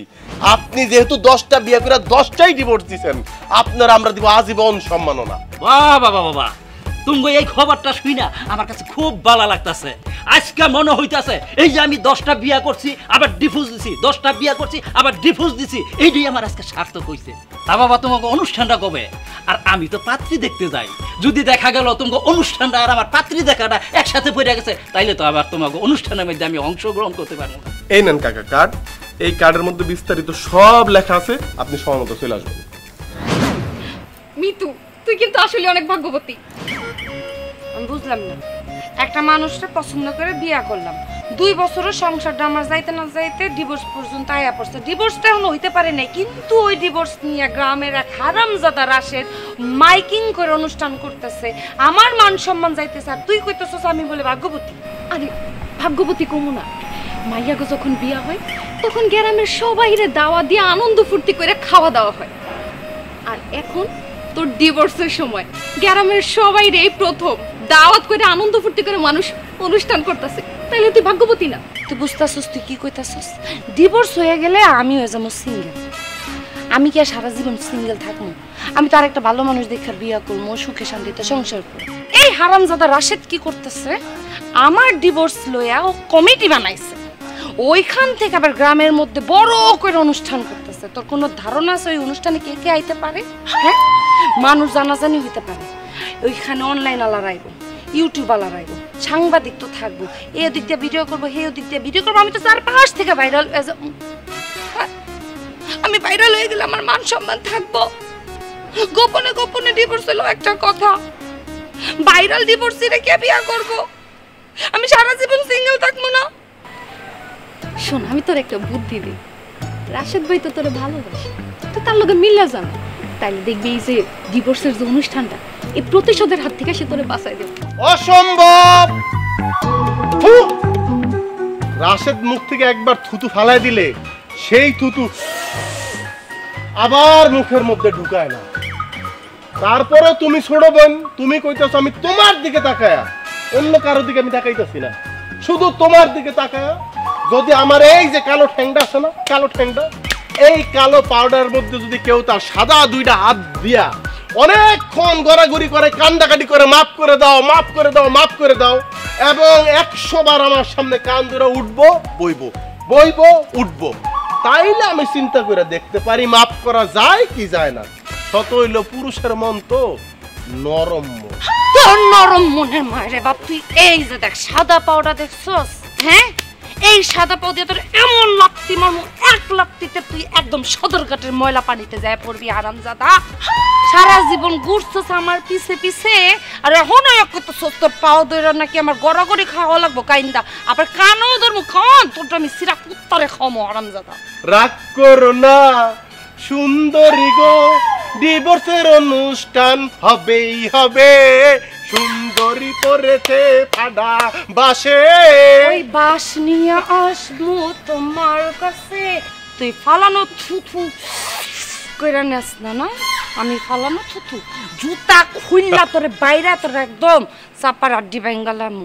আপনি যেহেতু 10টা বিয়ে করে 10টাই ডিভোর্স দিছেন, আপনারা আমরা দিব আজীবন সম্মাননা। বাহ বাবা বাবা, তুমি এই খবরটা শুই না আমার কাছে খুব ভালো লাগতেছে। আজকে মনে হইতাছে এই যে আমি 10টা বিয়া করছি আবার ডিভোর্স দিছি, 10টা বিয়া করছি আবার ডিভোর্স দিছি, এইটাই আমার আজকে সার্থক হইছে। তা বাবা, তোমাকে অনুষ্ঠানটা কবে? আর আমি তো পাত্রী দেখতে যাই, যদি দেখা গেল তোমাকে অনুষ্ঠানটা আর আমার পাত্রী দেখাটা একসাথে পড়ে গেছে, তাইলে তো আবার তোমাকে অনুষ্ঠানের মধ্যে আমি অংশগ্রহণ করতে পারবো না। এই নেন কাকা কার্ড, এই কার্ডের মধ্যে বিস্তারিত সব লেখা আছে, আপনি সময় মতো চলে আসবেন। মিতু, তুই কিন্তু আসলে অনেক ভাগ্যবতী। আমি বুঝলাম না, একটা মানুষকে পছন্দ করে বিয়া করলাম, 2 বছরের সংসারটা আমার যাইতে না যাইতে ডিভোর্স পর্যন্ত আয়া পড়ছে। ডিভোর্সটা এখন হইতে পারে নাই, কিন্তু ওই ডিভোর্স নিয়ে গ্রামের এক হারামজাদা রাশের মাইকিং করে অনুষ্ঠান করতেছে, আমার মান সম্মান যাইতেছে, আর তুই কইতেছস আমি বলে ভাগ্যবতী। আরে ভাগ্যবতী কমু না, মাইয়াগো যখন বিয়া হয় তখন গ্রামের সবাইরে দাওয়া দিয়ে আনন্দ ফুর্তি করে খাওয়া দাওয়া হয়, আর এখন তোর ডিভোর্সের সময় গ্রামের সবাইরে এই প্রথম দাওয়াত করে আনন্দ ফুর্তি করে মানুষ অনুষ্ঠান করতেছে, তাইলে তুই ভাগ্যবতী না? তুই বুঝতেছস তুই কি কইতাছস? ডিভোর্স হয়ে গেলে আমি হয়ে যাবো সিঙ্গেল। আমি কি আর সারা জীবন সিঙ্গেল থাকবো? আমি তো আর একটা ভালো মানুষ দেখে বিয়া করবো, সুখে শান্তিতে সংসার করবো। এই হারামজাদা রাশেদ কি করতেছে, আমার ডিভোর্স লইয়া ও কমিটি বানাইছে, ওইখান থেকে আবার গ্রামের মধ্যে বড় করে অনুষ্ঠান করতেছে। তোর কোনো ধারণা আছে ওই অনুষ্ঠানে কে কে আইতে পারে? হ্যাঁ, মানুষ জানাজানি হইতে পারে, ওইখানে অনলাইন আলার আইব, ইউটিউব আলার আইব, সাংবাদিক তো থাকবো, এই দিক দিয়ে ভিডিও করবো, সেই দিক দিয়ে ভিডিও করবো। আমি তো 4-5 থেকে ভাইরাল, আমি ভাইরাল হয়ে গেলে আমার মান সম্মান থাকবো। গোপনে গোপনে ডিভোর্স হলো একটা কথা, ভাইরাল ডিভোর্সে কে বিয়া করবো? আমি সারা জীবন সিঙ্গেল থাকবো না? শোন, আমি তোর একটা বুদ্ধি দিই। রাশেদ ভাই তো তোরে ভালোবাসে, তো তার লগে মিল্লা যান, তাইলে দেখবি এই যে ডিভোর্সের যে অনুষ্ঠানটা, এই প্রতিশোধের হাত থেকে সে তোরে বাঁচাই দেবে। অসম্ভব! থু! রাশেদ মুখ থেকে একবার থুতু ফালাই দিলে সেই থুতু আবার মুখের মধ্যে ঢুকায় না। তারপরে তুমি ছোট বোন, তুমি কইতেছো আমি তোমার দিকে তাকায়া, অন্য কারোর দিকে আমি তাকাইতেছি না, শুধু তোমার দিকে তাকায়া। যদি আমার এই যে কালো ঠ্যাংটা আছে না, কালো ঠ্যাংটা, এই কালো পাউডারের মধ্যে যদি কেউ তার সাদা 2টা হাত দিয়া অনেকক্ষণ গড়াগড়ি করে, কান্দাকাটি করে, মাফ করে দাও, মাফ করে দাও, মাফ করে দাও, এবং 100 বার আমার সামনে কান ধরে উঠবো, বইবো, বইবো, উঠবো, তাইলে আমি চিন্তা করে দেখতে পারি মাফ করা যায় কি যায় না। শত হইল পুরুষের মন তো নরম মন। তোর নরম মনের মায়ের বাপ, তুই এই যে দেখ সাদা পাউডার দেখছস? হ্যাঁ, এই সাদা পাউ দিয়ে তোর এমন লাত্তি মারমু, এক লাত্তিতে তুই একদম সদরঘাটের ময়লা পানিতে যায় পড়বি হারামজাদা। সারা জীবন ঘুরছস আমার পিছে পিছে, আর এখন কত তোর পাও ধরে নাকি আমার গড়াগড়ি খাওয়া লাগবো কাইন্দা, আবার কানও ধরবো, খান তোরটা আমি সিরা কুত্তারে খামো হারামজাদা। রাগ করো না সুন্দরী গো, ডিভোর্সের অনুষ্ঠান হবেই হবে, সুন্দরী পড়েছে ফাডা বাসে, ওই বাস নিয়ে আসবো তোমার কাছে। তুই ফালানো থুথু কইরা নেস না, না আমি ফালানো থুথু জুতা খুললা তোরে বাইরে তোর একদম চাপার আড্ডি বেঙ্গালাম।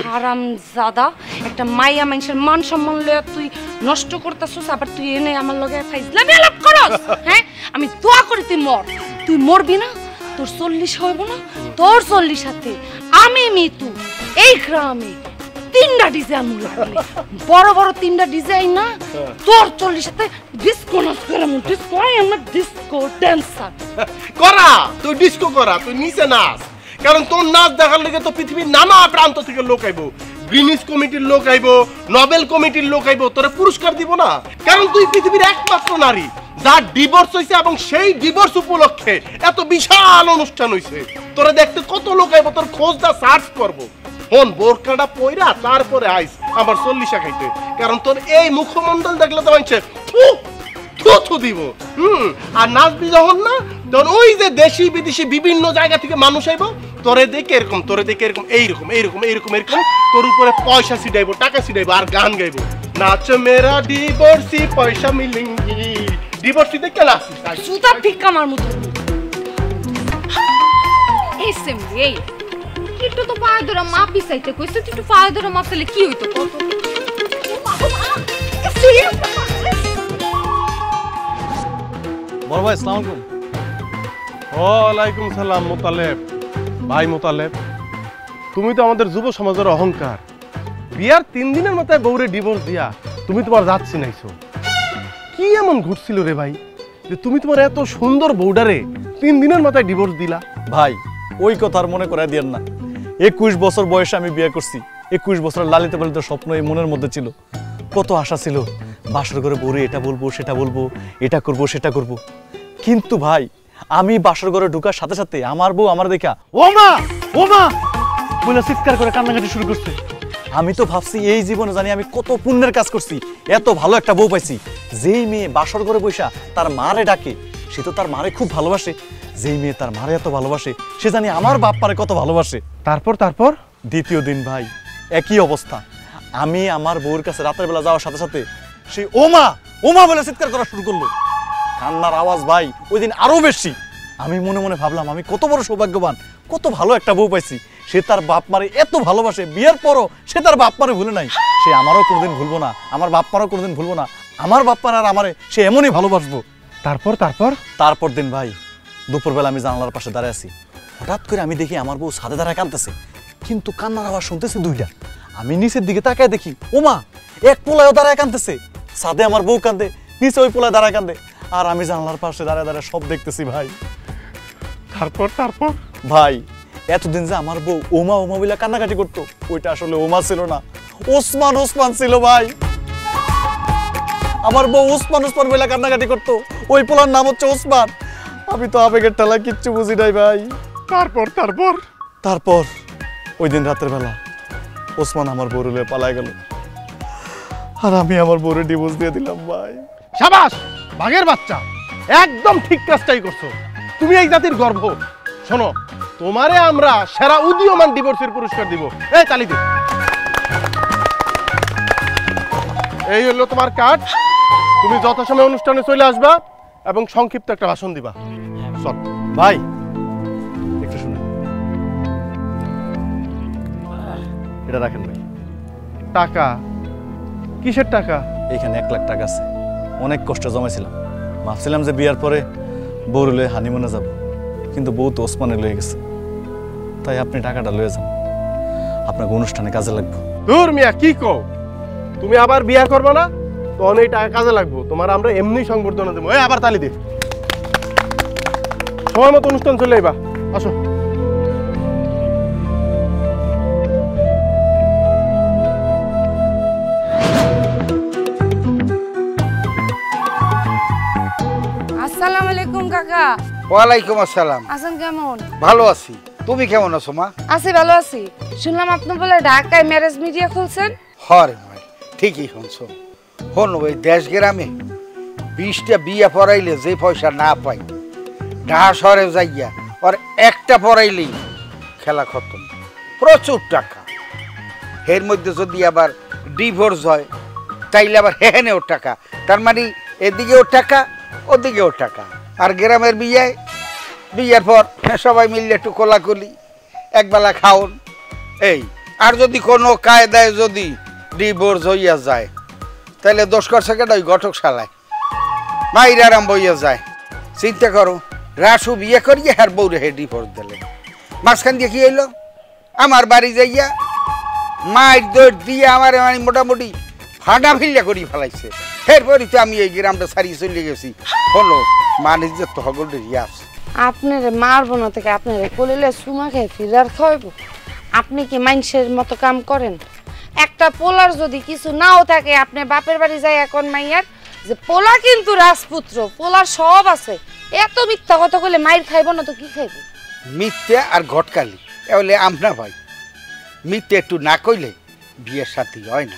হারামজাদা, একটা মাইয়া মানুষের মান সম্মান লইয়া তুই নষ্ট করতেছস, আবার তুই এনে আমার লগে ফাইজলামি আলাপ করস। হ্যাঁ, আমি দোয়া করি তুই মর, তুই মরবি না, তোর 40 হইব না, তোর 40 সাথে আমি মৃত্যু এই গ্রামে 3টা ডিজাইন লাগবে, বড় বড় 3টা ডিজাইন না, তোর 40 সাথে ডিস্কো নাচ করে, disco I am disco dancer করা, তুই ডিস্কো করা, তুই নিচে নাচ, কারণ তোর নাচ দেখার লেগে তো পৃথিবীর নানা প্রান্ত থেকে লোক আইবো, গ্রিনিস কমিটির লোক আইবো, নোবেল কমিটির লোক আইবো, তোরে পুরস্কার দিব না, কারণ তুই পৃথিবীর একমাত্র নারী যার ডিভোর্স হইছে, এবং সেই ডিভোর্স উপলক্ষে এত বিশাল অনুষ্ঠান হইছে। তোরে দেখতে কত লোক আইবো, তোর খোঁজটা সার্চ করবো। হন বোরকাটা পয়রা তারপরে আইস আমার 40 খাইতে, কারণ তোর এই মুখমণ্ডল দেখলে তো হচ্ছে থু দিব। আর নাচবি যখন না, তখন ওই যে দেশি বিদেশি বিভিন্ন জায়গা থেকে মানুষ আইবো, তোরে দেখে এরকম, তোরে দেখে এরকম, এইরকম এইরকম এইরকম এরকম, তোর উপরে পয়সা ছিটাইবো, টাকা ছিটাইবো, আর গান গাইবো, নাচ মেরা ডিভোর্সি পয়সা মিলেঙ্গি, ডিভোর্সি দেখে নাচিস। সুতা ঠিক আমার মতো এই সেম এই একটু তো পায়ে ধরে মাপি চাইতে কইছে, তুই একটু পায়ে ধরে মাপলে কি হইতো কত? বড় ভাই আসসালামু আলাইকুম। ওয়ালাইকুম সালাম মোতালেব ভাই। মোতালেব, তুমি তো আমাদের যুব সমাজের অহংকার। বিয়ার 3 দিনের মাথায় বউরে ডিভোর্স দিয়া তুমি তোমার যাচ্ছি নাইছো, কি এমন ঘটছিল রে ভাই যে তুমি তোমার এত সুন্দর বউডারে 3 দিনের মাথায় ডিভোর্স দিলা? ভাই ওই কথা আর মনে করাই দিয়েন না। 21 বছর বয়সে আমি বিয়ে করছি। 21 বছরের লালিত পালিত স্বপ্ন এই মনের মধ্যে ছিল, কত আশা ছিল, বাসর ঘরে বউরে এটা বলবো সেটা বলবো, এটা করব সেটা করব। কিন্তু ভাই আমি বাসর ঘরে ঢোকার সাথে সাথে আমার বউ আমার দেখা ও মা বলে চিৎকার করে কান্নাকাটি শুরু করছে। আমি তো ভাবছি এই জীবনে জানি আমি কত পুণ্যের কাজ করছি, এত ভালো একটা বউ পাইছি। যেই মেয়ে বাসর ঘরে বসা তার মারে ডাকে, সে তো তার মারে খুব ভালোবাসে। যেই মেয়ে তার মারে এত ভালোবাসে, সে জানি আমার বাপ মারে কত ভালোবাসে। তারপর দ্বিতীয় দিন ভাই একই অবস্থা। আমি আমার বউর কাছে রাতের বেলা যাওয়ার সাথে সাথে সে ও মা বলে চিৎকার করা শুরু করলো। কান্নার আওয়াজ ভাই ওই দিন আরো বেশি। আমি মনে মনে ভাবলাম আমি কত বড় সৌভাগ্যবান, কত ভালো একটা বউ পাইছি। সে তার বাপ মারে এত ভালোবাসে, বিয়ের পরও সে তার বাপ মারে ভুলে নাই। সে আমারও কোনোদিন ভুলবো না, আমার বাপ মারও কোনোদিন ভুলবো না। আমার বাপ মার আর আমারে সে এমনই ভালোবাসবো। তারপর দিন ভাই দুপুরবেলা আমি জানালার পাশে দাঁড়িয়ে আছি। হঠাৎ করে আমি দেখি আমার বউ ছাদে দাঁড়ায় কাঁদতেছে, কিন্তু কান্নার আওয়াজ শুনতেছি 2টা। আমি নিচের দিকে তাকায় দেখি ও মা এক পোলায়ও দাঁড়ায় কাঁদতেছে, সাথে আমার বউ কাঁদে, নিচে ওই পোলায় দাঁড়ায় কাঁদে, আর আমি জানলার পাশে দাঁড়ায় দাঁড়ায় সব দেখতেছি ভাই। তারপর তারপর ভাই এতদিন যে আমার বউ ওমা ওমা বলে কান্নাকাটি করতো, ওইটা আসলে ওমা ছিল না, ওসমান ওসমান ছিল ভাই। আমার বউ ওসমান ওসমান বলে কান্নাকাটি করতো, ওই পোলার নাম হচ্ছে ওসমান। আমি তো আবেগের ঠেলা কিচ্ছু বুঝি নাই ভাই। তারপর তারপর তারপর ওই দিন রাতের বেলা ওসমান আমার বউরে লয়ে পালায় গেল, আর আমি আমার বউরে ডিভোর্স দিয়ে দিলাম ভাই। শাবাশ বাঘের বাচ্চা, একদম ঠিক কাজটাই করছো, তুমি এই জাতির গর্ব। শোনো, তোমারে আমরা সেরা উদীয়মান ডিভোর্সের পুরস্কার দিব। এই তালি দে। এই হলো তোমার কার্ড, তুমি যথাসময়ে অনুষ্ঠানে চলে আসবা এবং সংক্ষিপ্ত একটা ভাষণ দিবা। চল ভাই একটু শুনুন, এটা রাখেন ভাই। টাকা? কিসের টাকা? এইখানে 1 লাখ টাকা আছে, অনেক কষ্ট জমাইছিলাম। ভাবছিলাম যে বিয়ার পরে বউরে লয়ে হানিমুনে যাব, কিন্তু বউ তো ওসমানে লয়ে গেছে, তাই আপনি টাকাটা লয়ে যান, আপনাকে অনুষ্ঠানে কাজে লাগবে। দূর মিয়া, কি কও? তুমি আবার বিয়া করবে না? তখন এই টাকা কাজে লাগবো, তোমার আমরা এমনি সংবর্ধনা দেবো। এই আবার তালি দে। সময় মতো অনুষ্ঠান চলে আইবা, আসো। আসসালামু আলাইকুম কাকা। ওয়ালাইকুম আসসালাম। আছেন কেমন? ভালো আছি, তুমি কেমন আছো মা? আছি, ভালো আছি। শুনলাম আপনি বলে ঢাকায় ম্যারেজ মিডিয়া খুলছেন। হরে ভাই, ঠিকই শুনছো। হন ওই দেশ গ্রামে 20টা বিয়া পড়াইলে যে পয়সা না পাই, ঢাকা শহরে যাইয়া আর একটা পড়াইলেই খেলা খতম, প্রচুর টাকা। এর মধ্যে যদি আবার ডিভোর্স হয় তাইলে আবার হেনেও টাকা, তার মানে এদিকেও টাকা ওদিকেও টাকা। আর গ্রামের বিয়ার পর সবাই মিললে একটু কোলাকুলি, একবেলা খাওন এই। আর যদি কোনো কায়দায় যদি ডিভোর্স হইয়া যায় তাহলে দোষ করছে কেন ওই ঘটক শালায়, মাইর আরাম বইয়া যায়। চিন্তা করো, রাসু বিয়ে করিয়ে আর বউরে হে ডিভোর্স দিলে, মাঝখান দিয়ে কি হইলো? আমার বাড়ি যাইয়া মায়ের দৌড় দিয়ে আমার মানে মোটামুটি ফাটা ফিল্লা করি ফেলাইছে। এরপরই তো আমি এই গ্রামটা ছাড়িয়ে চলে গেছি। হলো মানুষ যে তহগলের ইয়াস। আপনারে মারবো না থেকে আপনারে কলিলে সুমা খেয়ে ফিরার খাওয়াইবো? আপনি কি মানুষের মতো কাম করেন? একটা পোলার যদি কিছু নাও থাকে, আপনি বাপের বাড়ি যাই এখন মাইয়ার যে পোলা কিন্তু রাজপুত্র, পোলার সব আছে। এত মিথ্যা কথা কইলে মাইর খাইব না তো কি খাইব? মিথ্যে আর ঘটকালি এলে আমরা ভাই, মিথ্যে একটু না কইলে বিয়ের সাথে হয় না।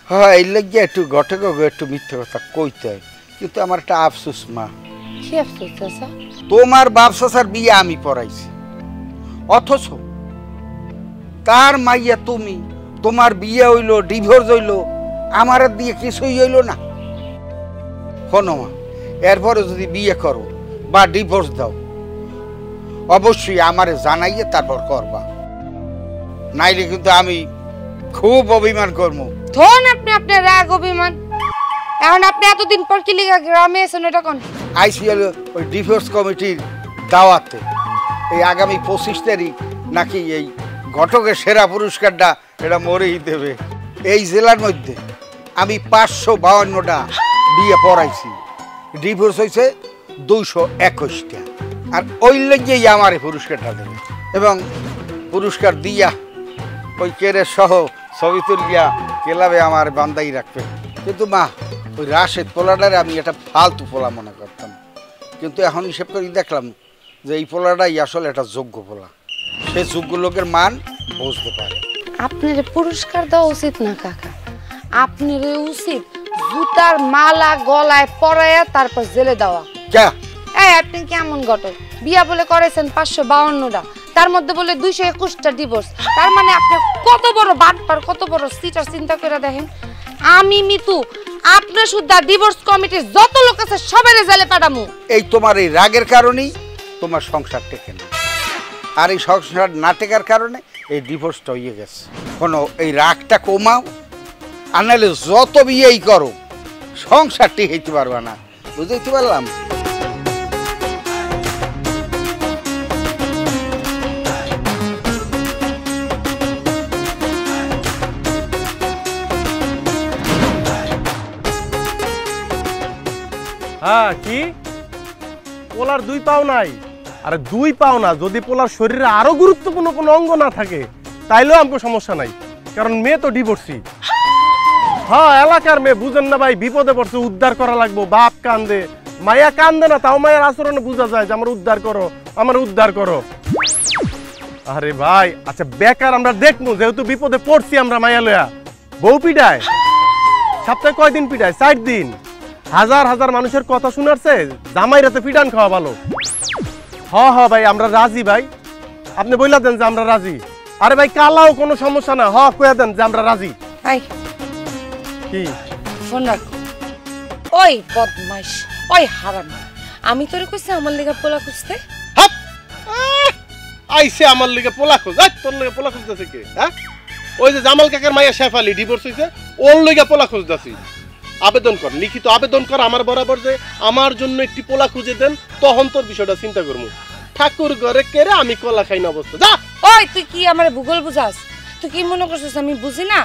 হ্যাঁ, এই লেগে একটু ঘটে একটু মিথ্যে কথা কইতে হয়। কিন্তু আমার একটা আফসোস মা। কি আফসোস চাচা? তোমার বাপ চাচার বিয়ে আমি পড়াইছি, অথচ তার মাইয়া তুমি, তোমার বিয়ে হইলো, ডিভোর্স হইলো, আমার দিয়ে কিছুই হইলো না। শোনো মা, এরপরে যদি বিয়ে করো বা ডিভোর্স দাও অবশ্যই আমারে জানাইয়ে তারপর করবা, নাইলে কিন্তু আমি খুব অভিমান করবো। ধন আপনি আপনার রাগ অভিমান। এখন আপনি এতদিন পর কি লিগা গ্রামে এসেন এটা কোন? আইসিএল ওই ডিভোর্স কমিটির দাওয়াতে এই আগামী 25 তারিখ নাকি এই ঘটকের সেরা পুরস্কারটা এটা মরেই দেবে। এই জেলার মধ্যে আমি 552টা বিয়ে পড়াইছি, ডিভোর্স হয়েছে 221টা। আর ওই লেগেই আমার এই পুরস্কারটা দেবে, এবং পুরস্কার দিয়া ওই কেরের সহ ছবি তুলিয়া ক্লাবে আমার বান্দাই রাখবে। কিন্তু মা, ওই রাশেদ পোলাটারে আমি একটা ফালতু পোলা মনে করতাম, কিন্তু এখন হিসেব করে দেখলাম যে এই পোলাটাই আসলে একটা যোগ্য পোলা, সে যোগ্য লোকের মান বুঝতে পারে। আপনার পুরস্কার দেওয়া উচিত না কাকা, আপনার উচিত জুতার মালা গলায় পরাইয়া তারপর জেলে দেওয়া। এই আপনি কেমন ঘটক? বিয়া বলে করেছেন 552টা, তার মধ্যে বলে 221টা ডিভোর্স। তার মানে আপনি কত বড় বাটপার, কত বড় সিটার, চিন্তা করে দেখেন। আমি মিতু আপনার সুদ্ধা ডিভোর্স কমিটির যত লোক আছে সবাই জেলে পাঠামু। এই তোমার এই রাগের কারণেই তোমার সংসার টেকে না, আর এই সংসার না টেকার কারণে এই ডিভোর্সটা হয়ে গেছে। কোনো এই রাগটা কমাও, আর নাহলে যত বিয়েই করো সংসার টেকাইতে পারবা না, বুঝতে পারলাম? হ্যাঁ কি পোলার 2 পাও নাই? আরে 2 পাও না, যদি পোলার শরীরে আরো গুরুত্বপূর্ণ কোনো অঙ্গ না থাকে তাইলেও আমাকে সমস্যা নাই, কারণ মেয়ে তো ডিভোর্সি। হ্যাঁ এলাকার মেয়ে, বুঝেন না ভাই, বিপদে পড়ছে, উদ্ধার করা লাগবো। বাপ কান্দে, মায়া কান্দে না, তাও মায়ের আচরণে বোঝা যায় যে আমার উদ্ধার করো, আমার উদ্ধার করো। আরে ভাই আচ্ছা বেকার আমরা দেখবো, যেহেতু বিপদে পড়ছি আমরা মায়া লয়া। বউ পিটায় সপ্তাহে কয়দিন পিটায়? 4 দিন। হাজার হাজার মানুষের কথা শুনারছে, জামাই রাতে পিটান খাওয়া ভালো। হ ভাই আমরা রাজি ভাই, আপনি বইলা দেন যে আমরা রাজি। আরে ভাই কালাও কোনো সমস্যা না, কইয়া দেন যে আমরা রাজি। আই কি ফোন রাখ। ওই বদমাইশ, ওই হারামি, আমি তোরে কইছি আমার লেগা পোলা খুঁজতে? আইছে আমার লিগে পোলা খোঁজ? তোর লিগে পোলা খুঁজতেছে কে? হ্যাঁ ওই যে জামাল কাকার মাইয়া শেফালি ডিভোর্স হইছে, ওর লিগে পোলা খুঁজতেছি। আবেদন কর, লিখিত আবেদন কর আমার বরাবর যে আমার জন্য একটি পোলা খুঁজে দেন, তখন তোর বিষয়টা চিন্তা করবো। ঠাকুর ঘরে কেড়ে আমি কলা খাই না অবস্থা। যা। ওই তুই কি আমার ভূগোল বুঝাস? তুই কি মনে করছিস আমি বুঝি না?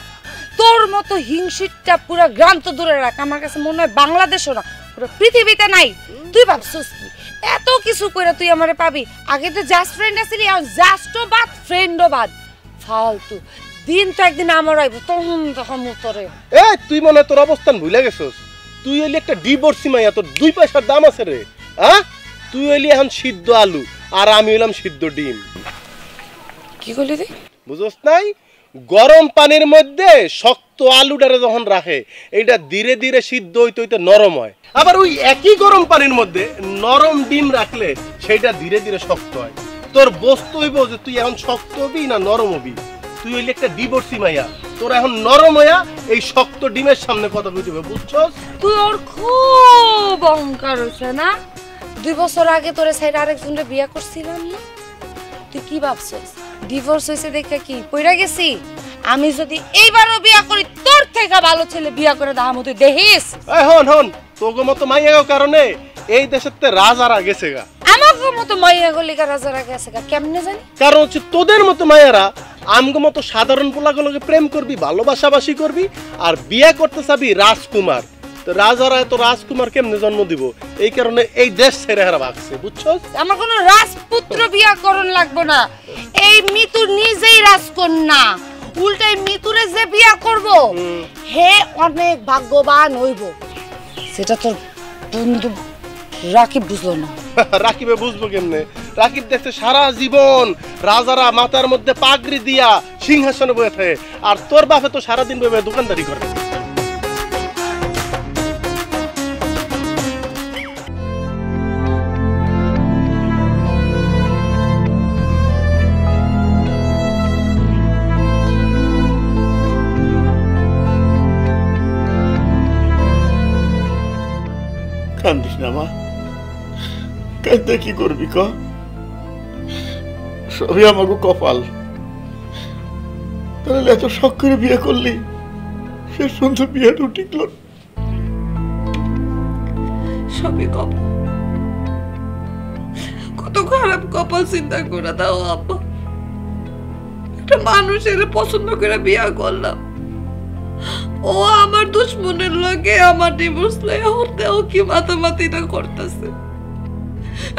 তোর মতো হিংসিটটা পুরো গ্রাম তো দূরে রাখ, আমার কাছে মনে হয় বাংলাদেশও না, পুরো পৃথিবীতে নাই। তুই ভাবছিস কি এত কিছু কইরা তুই আমারে পাবি? আগে তো জাস্ট ফ্রেন্ড আছিলি, আর জাস্টও বাদ ফ্রেন্ডও বাদ। ফালতু দিন তো একদিন আমার আইব, তখন তোরে। তুই মনে হয় তোর অবস্থান ভুলে গেছস। তুই হইলি একটা ডিভোর্সি মাইয়া, তোর 2 পয়সার দাম আছে রে। হ্যাঁ তুই হইলি এখন সিদ্ধ আলু, আর আমি হইলাম সিদ্ধ ডিম। কি কইলি রে? বুঝছস নাই? গরম পানির মধ্যে শক্ত আলুটারে যখন রাখে, এইটা ধীরে ধীরে সিদ্ধ হইতে হইতে নরম হয়। আবার ওই একই গরম পানির মধ্যে নরম ডিম রাখলে সেইটা ধীরে ধীরে শক্ত হয়। তোর বস্তু হইব যে তুই এখন শক্ত হবি না নরম হবি। তুই হইলি একটা ডিভোর্সি মাইয়া, তোর এখন নরম হইয়া এই শক্ত ডিমের সামনে কথা কইতে হবে, বুঝছস? তুই ওর খুব অহংকার হইছে না? 2 বছর আগে তোরে সাইড আরেকজনরে বিয়া করছিলাম না? তুই কি ভাবছিস ডিভোর্স হইছে দেখে কি পইরা গেছি? আমি যদি এইবারও বিয়া করি, তোর থেকে ভালো ছেলে বিয়া করে দাম তুই দেখিস। এই হন তোগো মতো মাইয়ার কারণে এই দেশেতে রাজারা গেছে গা। আমাগো মতো মাইয়া গলিকা রাজারা গেছে গা, কেমনে জানি? কারণ হচ্ছে তোদের মতো মাইয়ারা আমগো মতো সাধারণ পোলাগুলোকে প্রেম করবি, ভালোবাসাবাসি করবি, আর বিয়ে করতে চাবি রাজকুমার। তো রাজারা এত রাজকুমার কেমনে জন্ম দিব? এই কারণে এই দেশ ছেড়ে হারা ভাগছে, বুঝছস? আমার কোনো রাজপুত্র বিয়া করন লাগবো না, এই মিতু নিজেই রাজকন্যা। উল্টাই মিতুরে যে বিয়া করব হে অনেক ভাগ্যবান হইব। সেটা তোর বন্ধু রাকিব বুঝলো না। রাকিবে বুঝবো কেমনে? রাকিব দেখছে সারা জীবন রাজারা মাথার মধ্যে পাগড়ি দিয়া সিংহাসনে বসে থাকে, আর তোর বাপে তো সারাদিন বসে দোকানদারি করে। কান্দিস না মা, কান্দে কি করবি ক? সবই আমাকে কপাল। তাহলে এত শখ করে বিয়ে করলি, সে সুন্দর বিয়েটা টিকল। সবই কপাল, কত খারাপ কপাল চিন্তা করে দাও আব্বা। একটা মানুষের পছন্দ করে বিয়া করলাম, ও আমার দুশ্মনের লগে আমার ডিভোর্স লয়ে হতেও কি মাতামাতিটা করতেছে।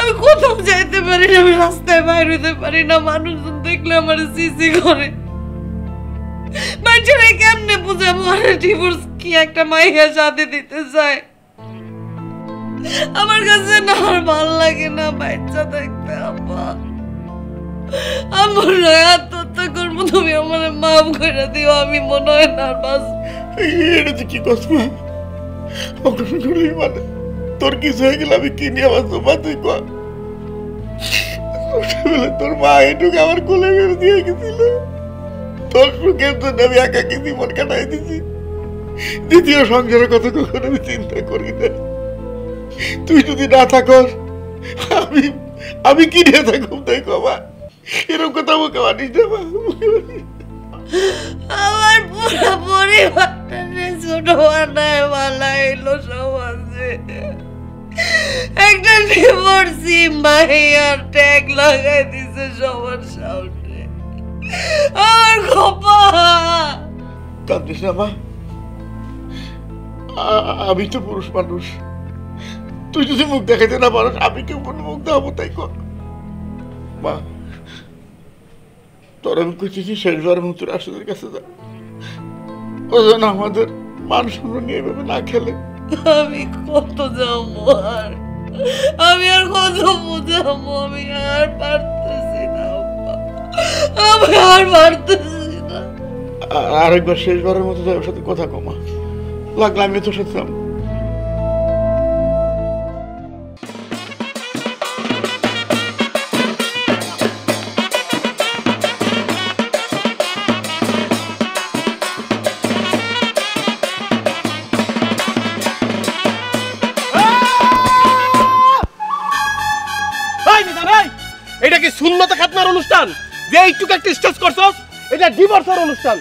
আমি কোথাও যাইতে পারি না, আমি রাস্তায় বাইর হইতে পারি না, মানুষজন দেখলে আমার সিসি করে। মানুষেরা কেমনে বুঝাবো আর ডিভোর্স কি একটা মাইয়া সাথে দিতে চায়? আমার কাছে না আর ভালো লাগে না বাচ্চা দেখতে। আব্বা আমার আত্মহত্যা করবো, তুমি আমার মাফ করে দিও। আমি মনে হয় না বাস। এটা তুই কি করছ? মানে তোর কিছু হয়ে গেলে আমি কি নিয়ে বাঁচবো মা? তুই কর। তোর মা এটুকু আমার কোলে মেরে দিয়ে গেছিল, তোর সুখের জন্য আমি একাকি জীবন কাটাই দিছি। দ্বিতীয় সংসারের কথা কখনো আমি চিন্তা করি না। তুই যদি না থাকস আমি কি নিয়ে থাকুম? তাই কমা এরকম কথা মুখে মানিস না মা। আমার পুরো পরিবারটা ছোট বানায় মালা এলো সমাজে। একটা ডিভোর্সি মাইয়ার ট্যাগ লাগাই দিছে সবার সামনে। আমার খোপা কান্দিস না মা, আমি তো পুরুষ মানুষ, তুই যদি মুখ দেখাইতে না পারো আমি কেউ কোনো মুখ দেখাবো তাই কর। মা তোর আমি খুঁজেছি শেষবার মতো রাশেদের কাছে যা, ও যেন আমাদের মান সম্মান নিয়ে এভাবে না খেলে। আমি কত যাবো আর, আমি আর কত বোঝাবো, আমি আর পারতেছি না, আমি আর পারতেছি না। আরেকবার শেষবারের মতো ওর সাথে কথা কমা, লাগলে আমি তোর সাথে যাবো। এটা কি সুন্নত খাতনার অনুষ্ঠান যে এইটুকু একটা স্টেজ করছস? এটা ডিভোর্সের অনুষ্ঠান।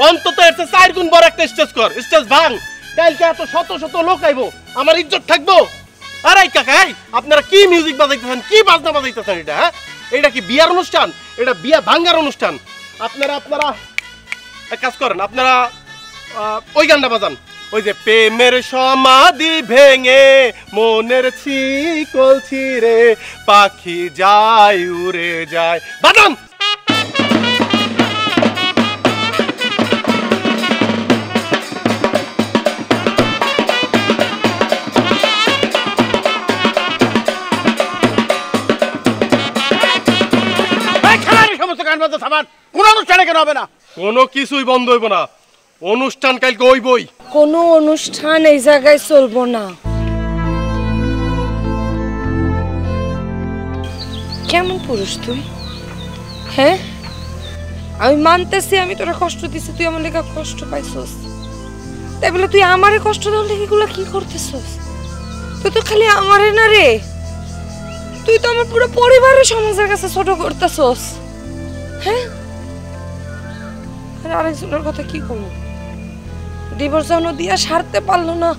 অন্তত এর চেয়ে 4 গুণ বড় একটা স্টেজ কর, স্টেজ ভাঙ। কালকে এত শত শত লোক আইবো, আমার ইজ্জত থাকবো? আরে কাকা, আপনারা কি মিউজিক বাজাইতেছেন, কি বাজনা বাজাইতেছেন? এটা এটা কি বিয়ার অনুষ্ঠান? এটা বিয়া ভাঙার অনুষ্ঠান। আপনারা এক কাজ করেন, আপনারা ওই গানটা বাজান, ওই যে প্রেমের সমাধি ভেঙে মনের শিকল ছিঁড়ে পাখি যায় উড়ে যায়, বাজান। কোন অনুষ্ঠানে কেন হবে না? কোনো কিছুই বন্ধ হইব না, অনুষ্ঠান কালকে হইবই। কোনো অনুষ্ঠান এই জায়গায় চলবো না। কেমন পুরুষ তুই? হ্যাঁ, আমি মানতেছি আমি তোরা কষ্ট দিছি, তুই আমার লেখা কষ্ট পাইছস, তাই বলে তুই আমারে কষ্ট দেওয়ার লেগে এগুলো কি করতেছস? তুই তো খালি আমারে না রে, তুই তো আমার পুরো পরিবারের সমাজের কাছে ছোট করতেছস। হ্যাঁ, আরেকজনের কথা কি করবো? ডিভোর্স জানো দিয়া সারতে পারলো না,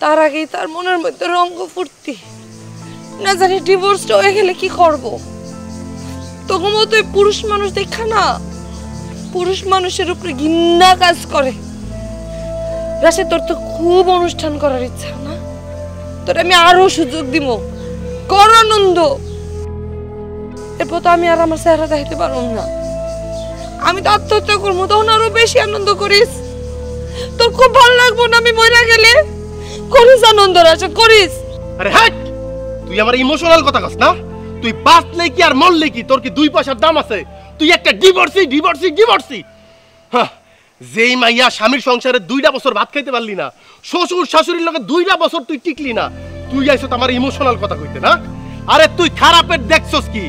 তার আগেই তার মনের মধ্যে রঙ্গ ফুর্তি, না জানি ডিভোর্সটা হয়ে গেলে কি করবো। তখন তো পুরুষ মানুষ দেখা না, পুরুষ মানুষের উপরে ঘৃণা কাজ করে। রাশে তোর তো খুব অনুষ্ঠান করার ইচ্ছা না? তোর আমি আরো সুযোগ দিব, কর আনন্দ। এরপর তো আমি আর আমার চেহারা দেখাতে পারবো না, আমি তো আত্মহত্যা করবো, তখন আরো বেশি আনন্দ করিস। তোর খুব ভালো লাগবো না আমি মরে গেলে? করিস আনন্দ রাশাদ, করিস। আরে হ্যাঁ, তুই আমার ইমোশনাল কথা কস না? তুই বাঁচলে কি আর মরলে কি, তোর কি 2 পয়সার দাম আছে? তুই একটা ডিভোর্সি। হ্যাঁ, যেই মাইয়া স্বামীর সংসারে 2টা বছর ভাত খাইতে পারলি না, শ্বশুর শাশুড়ির লগে 2টা বছর তুই টিকলি না, তুই আইছ আমার ইমোশনাল কথা কইতে না? আরে তুই খারাপের দেখছস কি?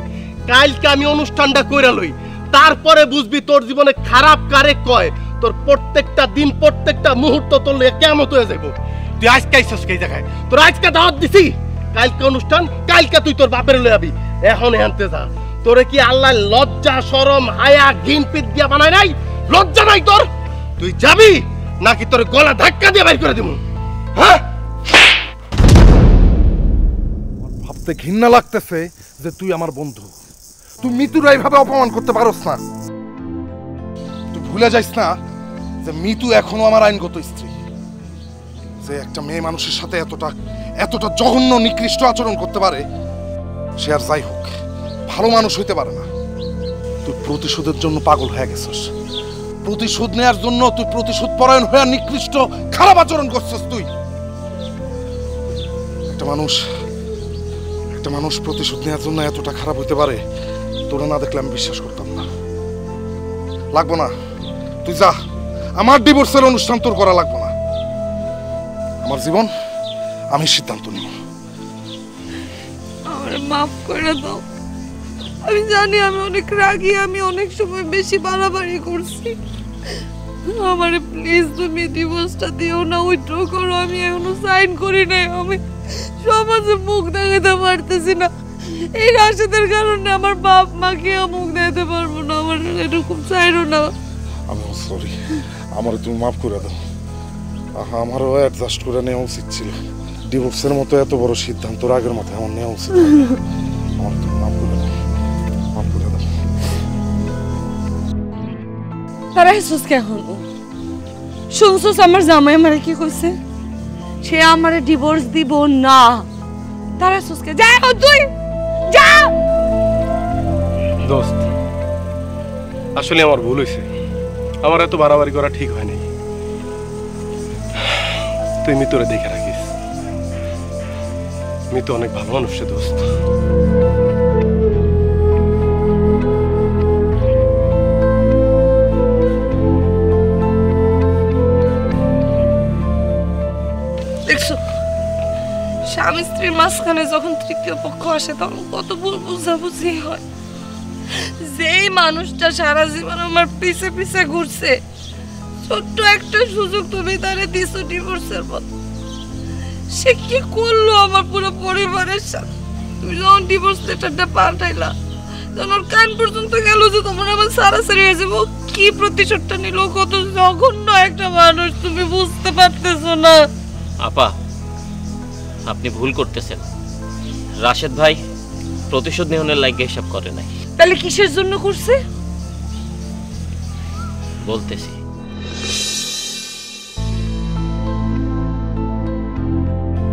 কালকে আমি অনুষ্ঠানটা কইরা লই, তারপরে বুঝবি তোর জীবনে খারাপ কারে কয়। তোর প্রত্যেকটা দিন প্রত্যেকটা মুহূর্ত তোর লগে কিয়ামত হয়ে যাইব। তুই আজকে আইছস কি জায়গায়? তোর আজকে দাওয়াত দিছি, কালকে অনুষ্ঠান, কালকে তুই তোর বাপের লই আবি। এখন আনতে যা। তোরে কি আল্লাহ লজ্জা শরম হায়া ঘিন পিত দিয়া বানায় নাই? লজ্জা নাই তোর? তুই যাবি নাকি তোর গলা ধাক্কা দিয়ে বাইর করে দিব? হ্যাঁ, ভাবতে ঘৃণা লাগতেছে যে তুই আমার বন্ধু, তুই মিতুর এইভাবে অপমান করতে পারোস না। তুই ভুলে যাইস না যে মিতু এখনো আমার আইনগত স্ত্রী। যে একটা মেয়ে মানুষের সাথে এতটা জঘন্য নিকৃষ্ট আচরণ করতে পারে, সে আর যাই হোক ভালো মানুষ হইতে পারে না। তুই প্রতিশোধের জন্য পাগল হয়ে গেছিস, প্রতিশোধ নেয়ার জন্য তুই প্রতিশোধ পরায়ণ হয়ে নিকৃষ্ট খারাপ আচরণ করছিস। তুই একটা মানুষ প্রতিশোধ নেওয়ার জন্য এতটা খারাপ হইতে পারে, তোরা না দেখলে আমি বিশ্বাস করতাম না। লাগবো না, তুই যা, আমার ডিভোর্সের অনুষ্ঠান তোর করা লাগবো না। আমার জীবন আমি সিদ্ধান্ত নিব। আমার মাফ করে দাও, আমি জানি আমি অনেক রাগী, আমি অনেক সময় বেশি বাড়াবাড়ি করছি। আমারে প্লিজ তুমি ডিভোর্সটা দিও না, উইথড্র করো। আমি এখনো সাইন করি নাই, আমি সমাজে মুখ দেখাতে পারতেছি না। এই রাশেদের কারণে আমার বাপ মাকে মুখ দেখাতে পারবো না, আমার এরকম চাইরো না। আমি সরি, আমারে তুমি মাফ করে দাও। আমারও অ্যাডজাস্ট করে নেওয়া উচিত ছিল। ডিভোর্সের মতো এত বড় সিদ্ধান্ত আগের মাথায় আমার নেওয়া উচিত। আমার তুমি মাফ করে দাও, মাফ করে দাও। তারা হেসুস কেন শুনছস আমার জামাই আমারে কি কইছে? সে আমারে ডিভোর্স দিব না, তারা সুস্কে যা এখন তুই যা। দোস্ত আসলে আমার ভুল হয়েছে, আমার এত বাড়াবাড়ি করা ঠিক হয়নি। তুই মিতুরে দেখে রাখিস, মিতু অনেক ভালো মানুষ রে দোস্ত। দেখছো স্বামী স্ত্রীর মাঝখানে যখন তৃতীয় পক্ষ আসে তখন কত ভুল বুঝাবুঝি হয়। যেই মানুষটা সারা জীবন আমার পিছে পিছে ঘুরছে, ছোট্ট একটা সুযোগ তুমি তারে দিছো ডিভোর্সের পর, সে কি করলো আমার পুরো পরিবারের সাথে। তুমি যখন ডিভোর্স লেটারটা পাঠাইলা তখন ওর কান পর্যন্ত গেল যে তোমার আমার সারাসারি হয়ে যাবো, কি প্রতিশোধটা নিল, কত জঘন্য একটা মানুষ, তুমি বুঝতে পারতেছো না। আপা আপনি ভুল করতেছেন, রাশেদ ভাই প্রতিশোধ নিহনের লাগে হিসাব করে নাই। তাহলে কিসের জন্য করছে বলতেছি।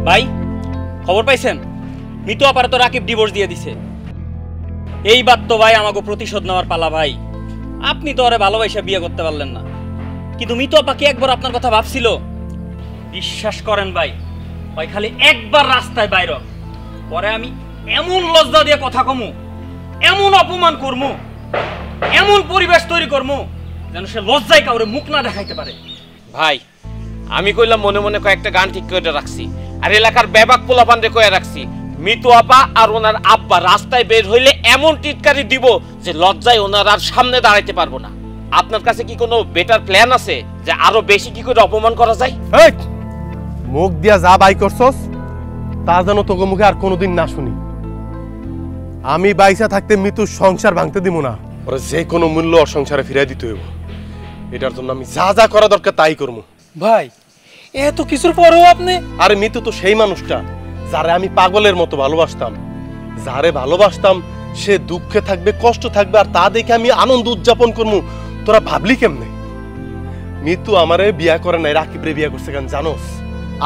ভাই খবর পাইছেন? মিতু আপারে তো রাকিব ডিভোর্স দিয়ে দিছে। এইবার তো ভাই আমাকে প্রতিশোধ নেওয়ার পালা ভাই। আপনি তো ওরে ভালোবাসা বিয়ে করতে পারলেন না, কিন্তু মিতু আপা কি একবার আপনার কথা ভাবছিল? বিশ্বাস করেন ভাই, ভাই খালি একবার রাস্তায় বাইর পরে আমি এমন লজ্জা দিয়ে কথা কমু, এমন অপমান করমু, এমন পরিবেশ তৈরি করমু যেন সে লজ্জায় কাউরে মুখ না দেখাইতে পারে। ভাই আমি কইলাম মনে মনে কয়েকটা গান ঠিক করে রাখছি, আর এলাকার ব্যাপক পোলাপানরে কয়ে রাখছি মিতু আপা আর ওনার আব্বা রাস্তায় বের হইলে এমন টিটকারি দিব যে লজ্জায় ওনার আর সামনে দাঁড়াইতে পারবো না। আপনার কাছে কি কোনো বেটার প্ল্যান আছে যে আরো বেশি কি করে অপমান করা যায়? এই মুখ দিয়া যা বাই করছস তা যেন তোকে মুখে আর কোনোদিন না শুনি। আমি বাইসা থাকতে মিতুর সংসার ভাঙতে দিব না, ওরা যে কোনো মূল্য ওর সংসারে ফিরাই দিতে হইব। এটার জন্য আমি যা যা করা দরকার তাই করবো। ভাই এত কিছুর পরেও আপনি? আরে মিতু তো সেই মানুষটা যারে আমি পাগলের মতো ভালোবাসতাম। যারে ভালোবাসতাম সে দুঃখে থাকবে, কষ্ট থাকবে, আর তা দেখে আমি আনন্দ উদযাপন করবো। তোরা ভাবলি কেমনে? মিতু আমারে বিয়া করে নাই, রাকিবরে বিয়া করছে কেন জানোস?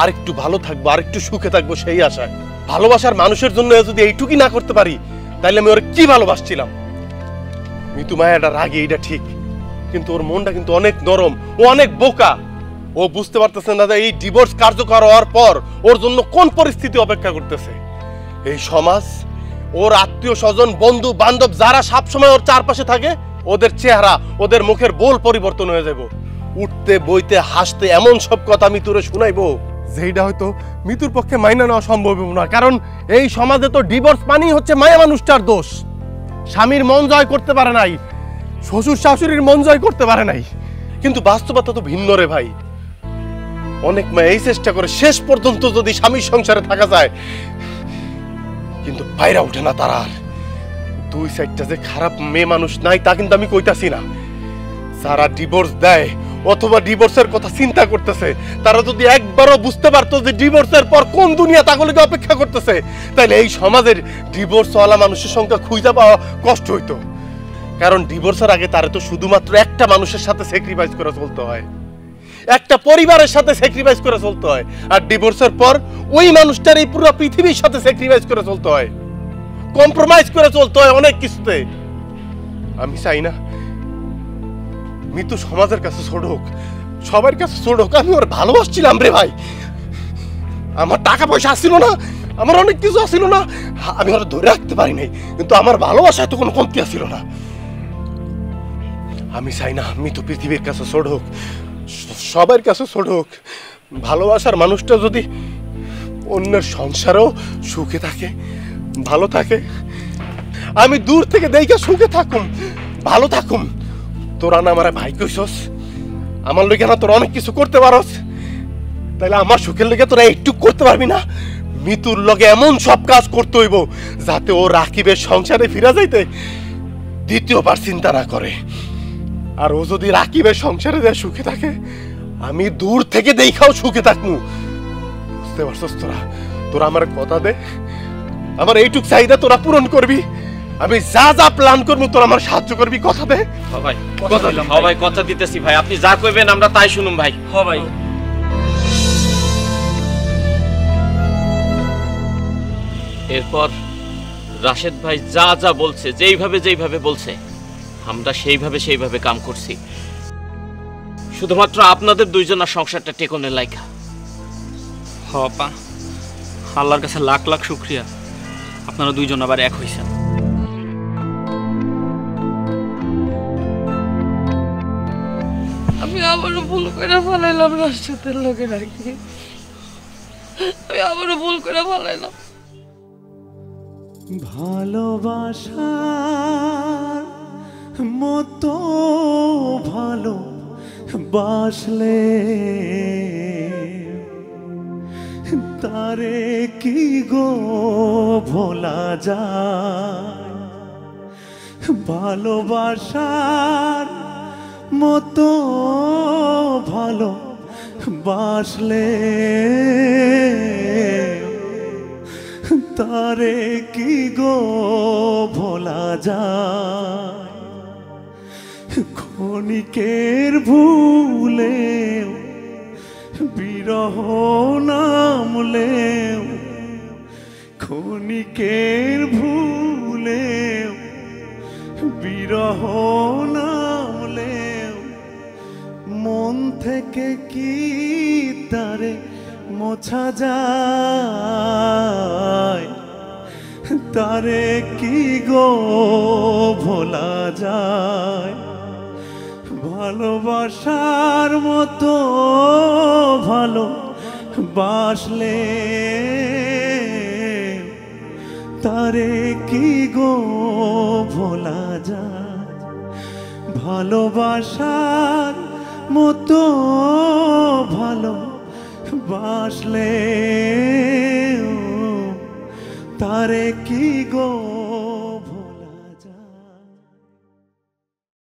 আর একটু ভালো থাকবো, আর একটু সুখে থাকবো সেই আশায়। ভালোবাসার মানুষের জন্য যদি এইটুকুই না করতে পারি তাইলে আমি ওর কি ভালোবাসছিলাম? মিতু মায়াটা রাগে, এইটা ঠিক, কিন্তু ওর মনটা কিন্তু অনেক নরম, ও অনেক বোকা। ও বুঝতে পারতেছে না যে এই ডিভোর্স কার্যকর হওয়ার পর ওর জন্য কোন পরিস্থিতি অপেক্ষা করতেছে। এই সমাজ, ওর আত্মীয় স্বজন, বন্ধু বান্ধব যারা সবসময় ওর চারপাশে থাকে, ওদের চেহারা, ওদের মুখের বোল পরিবর্তন হয়ে যাবে। উঠতে বইতে হাসতে এমন সব কথা আমি তোরে শুনাইবো যেটা হয়তো মিতুর পক্ষে মাইনা নেওয়া সম্ভব না। কারণ এই সমাজে তো ডিভোর্স মানেই হচ্ছে মায়া মানুষটার দোষ। স্বামীর মন জয় করতে পারে নাই, শ্বশুর শাশুড়ির মন জয় করতে পারে নাই, কিন্তু বাস্তবতা তো ভিন্ন রে ভাই। অনেক মেয়ে এই চেষ্টা করে শেষ পর্যন্ত যদি স্বামীর সংসারে থাকা যায়, কিন্তু বাইরে ওঠে না তারা। দুই সাইডটা যে খারাপ মেয়ে মানুষ নাই তা কিন্তু আমি কইতাছি না। যারা ডিভোর্স দেয় অথবা ডিভোর্সের কথা চিন্তা করতেছে, তারা যদি একবারও বুঝতে পারতো যে ডিভোর্সের পর কোন দুনিয়া তাগুলোকে অপেক্ষা করতেছে, তাহলে এই সমাজের ডিভোর্সওয়ালা মানুষের সংখ্যা খুঁজে পাওয়া কষ্ট হইতো। কারণ ডিভোর্সের আগে তারা তো শুধুমাত্র একটা মানুষের সাথে স্যাক্রিফাইস করে চলতে হয়, একটা পরিবারের সাথে স্যাক্রিফাইস করে চলতে হয়। আর ডিভোর্সের পর ওই মানুষটার এই পুরো পৃথিবীর সাথে স্যাক্রিফাইস করে চলতে হয়, কম্প্রোমাইজ করে চলতে হয় অনেক কিছুতে। আমি চাই না মিতু সমাজের কাছে ছোট হোক, সবার কাছে ছোট হোক। আমি ওর ভালোবাসছিলাম রে ভাই, আমার টাকা পয়সা আসছিল না, আমার অনেক কিছু আসছিল না, আমি ওরা ধরে রাখতে পারি নাই, কিন্তু আমার ভালোবাসায় তো কোনো কমতি আসছিল না। আমি চাই না মিতু পৃথিবীর কাছে ছোট হোক, সবার কাছে ছোট হোক। ভালোবাসার মানুষটা যদি অন্যের সংসারেও সুখে থাকে, ভালো থাকে, আমি দূর থেকে দেখে সুখে থাকুম, ভালো থাকুম। তোরা না আমার ভাই কইছস, আমার লইগে না তোরা অনেক কিছু করতে পারস, তাহলে আমার সুখের লইগে তোরা একটু করতে পারবি না? মিতুর লগে এমন সব কাজ করতে হইব যাতে ও রাকিবের সংসারে ফিরা যাইতে দ্বিতীয়বার চিন্তা না করে। আর ও যদি রাকিবের সংসারে যায় সুখে থাকে, আমি দূর থেকে দেখাও সুখে থাকবো। বুঝতে পারছস? তোরা তোরা আমার কথা দে, আমার এইটুক চাহিদা তোরা পূরণ করবি। আমি যা যা প্ল্যান করবো তোরা আমার সাহায্য করবি, কথা দে। ভাই ভাই কথা দিতেছি ভাই, আপনি যা কইবেন আমরা তাই শুনুম ভাই। ভাই এরপর রাশেদ ভাই যা যা বলছে, যেইভাবে বলছে, আমরা সেইভাবে কাম করছি, শুধুমাত্র আপনাদের দুইজনের সংসারটা টেকনের লাইকা। আপা, আল্লাহর কাছে লাখ লাখ শুক্রিয়া, আপনারা দুইজন আবার এক হইছেন। আমি আবারও ভুল করে ফেলাইলাম রাশেদের লোকের আর কি, আমি আবারও ভুল করে ফেলাইলাম। ভালোবাসার মতো ভালো বাসলে তারে কি গো ভোলা যায়, ভালোবাসার মতো ভালো বাসলে তারে কি গো ভোলা যায়, ক্ষণিকের ভুলে বিরহ নামলে, ক্ষণিকের ভুলে বিরহ নামলে মন থেকে কি তারে মোছা যায়, তারে কি গো ভোলা যায়, ভালোবাসার মতো ভালো বাসলে তারে কি গো ভোলা যায়, ভালোবাসার মতো ভালো বাসলে তারে কি গো ভোলা।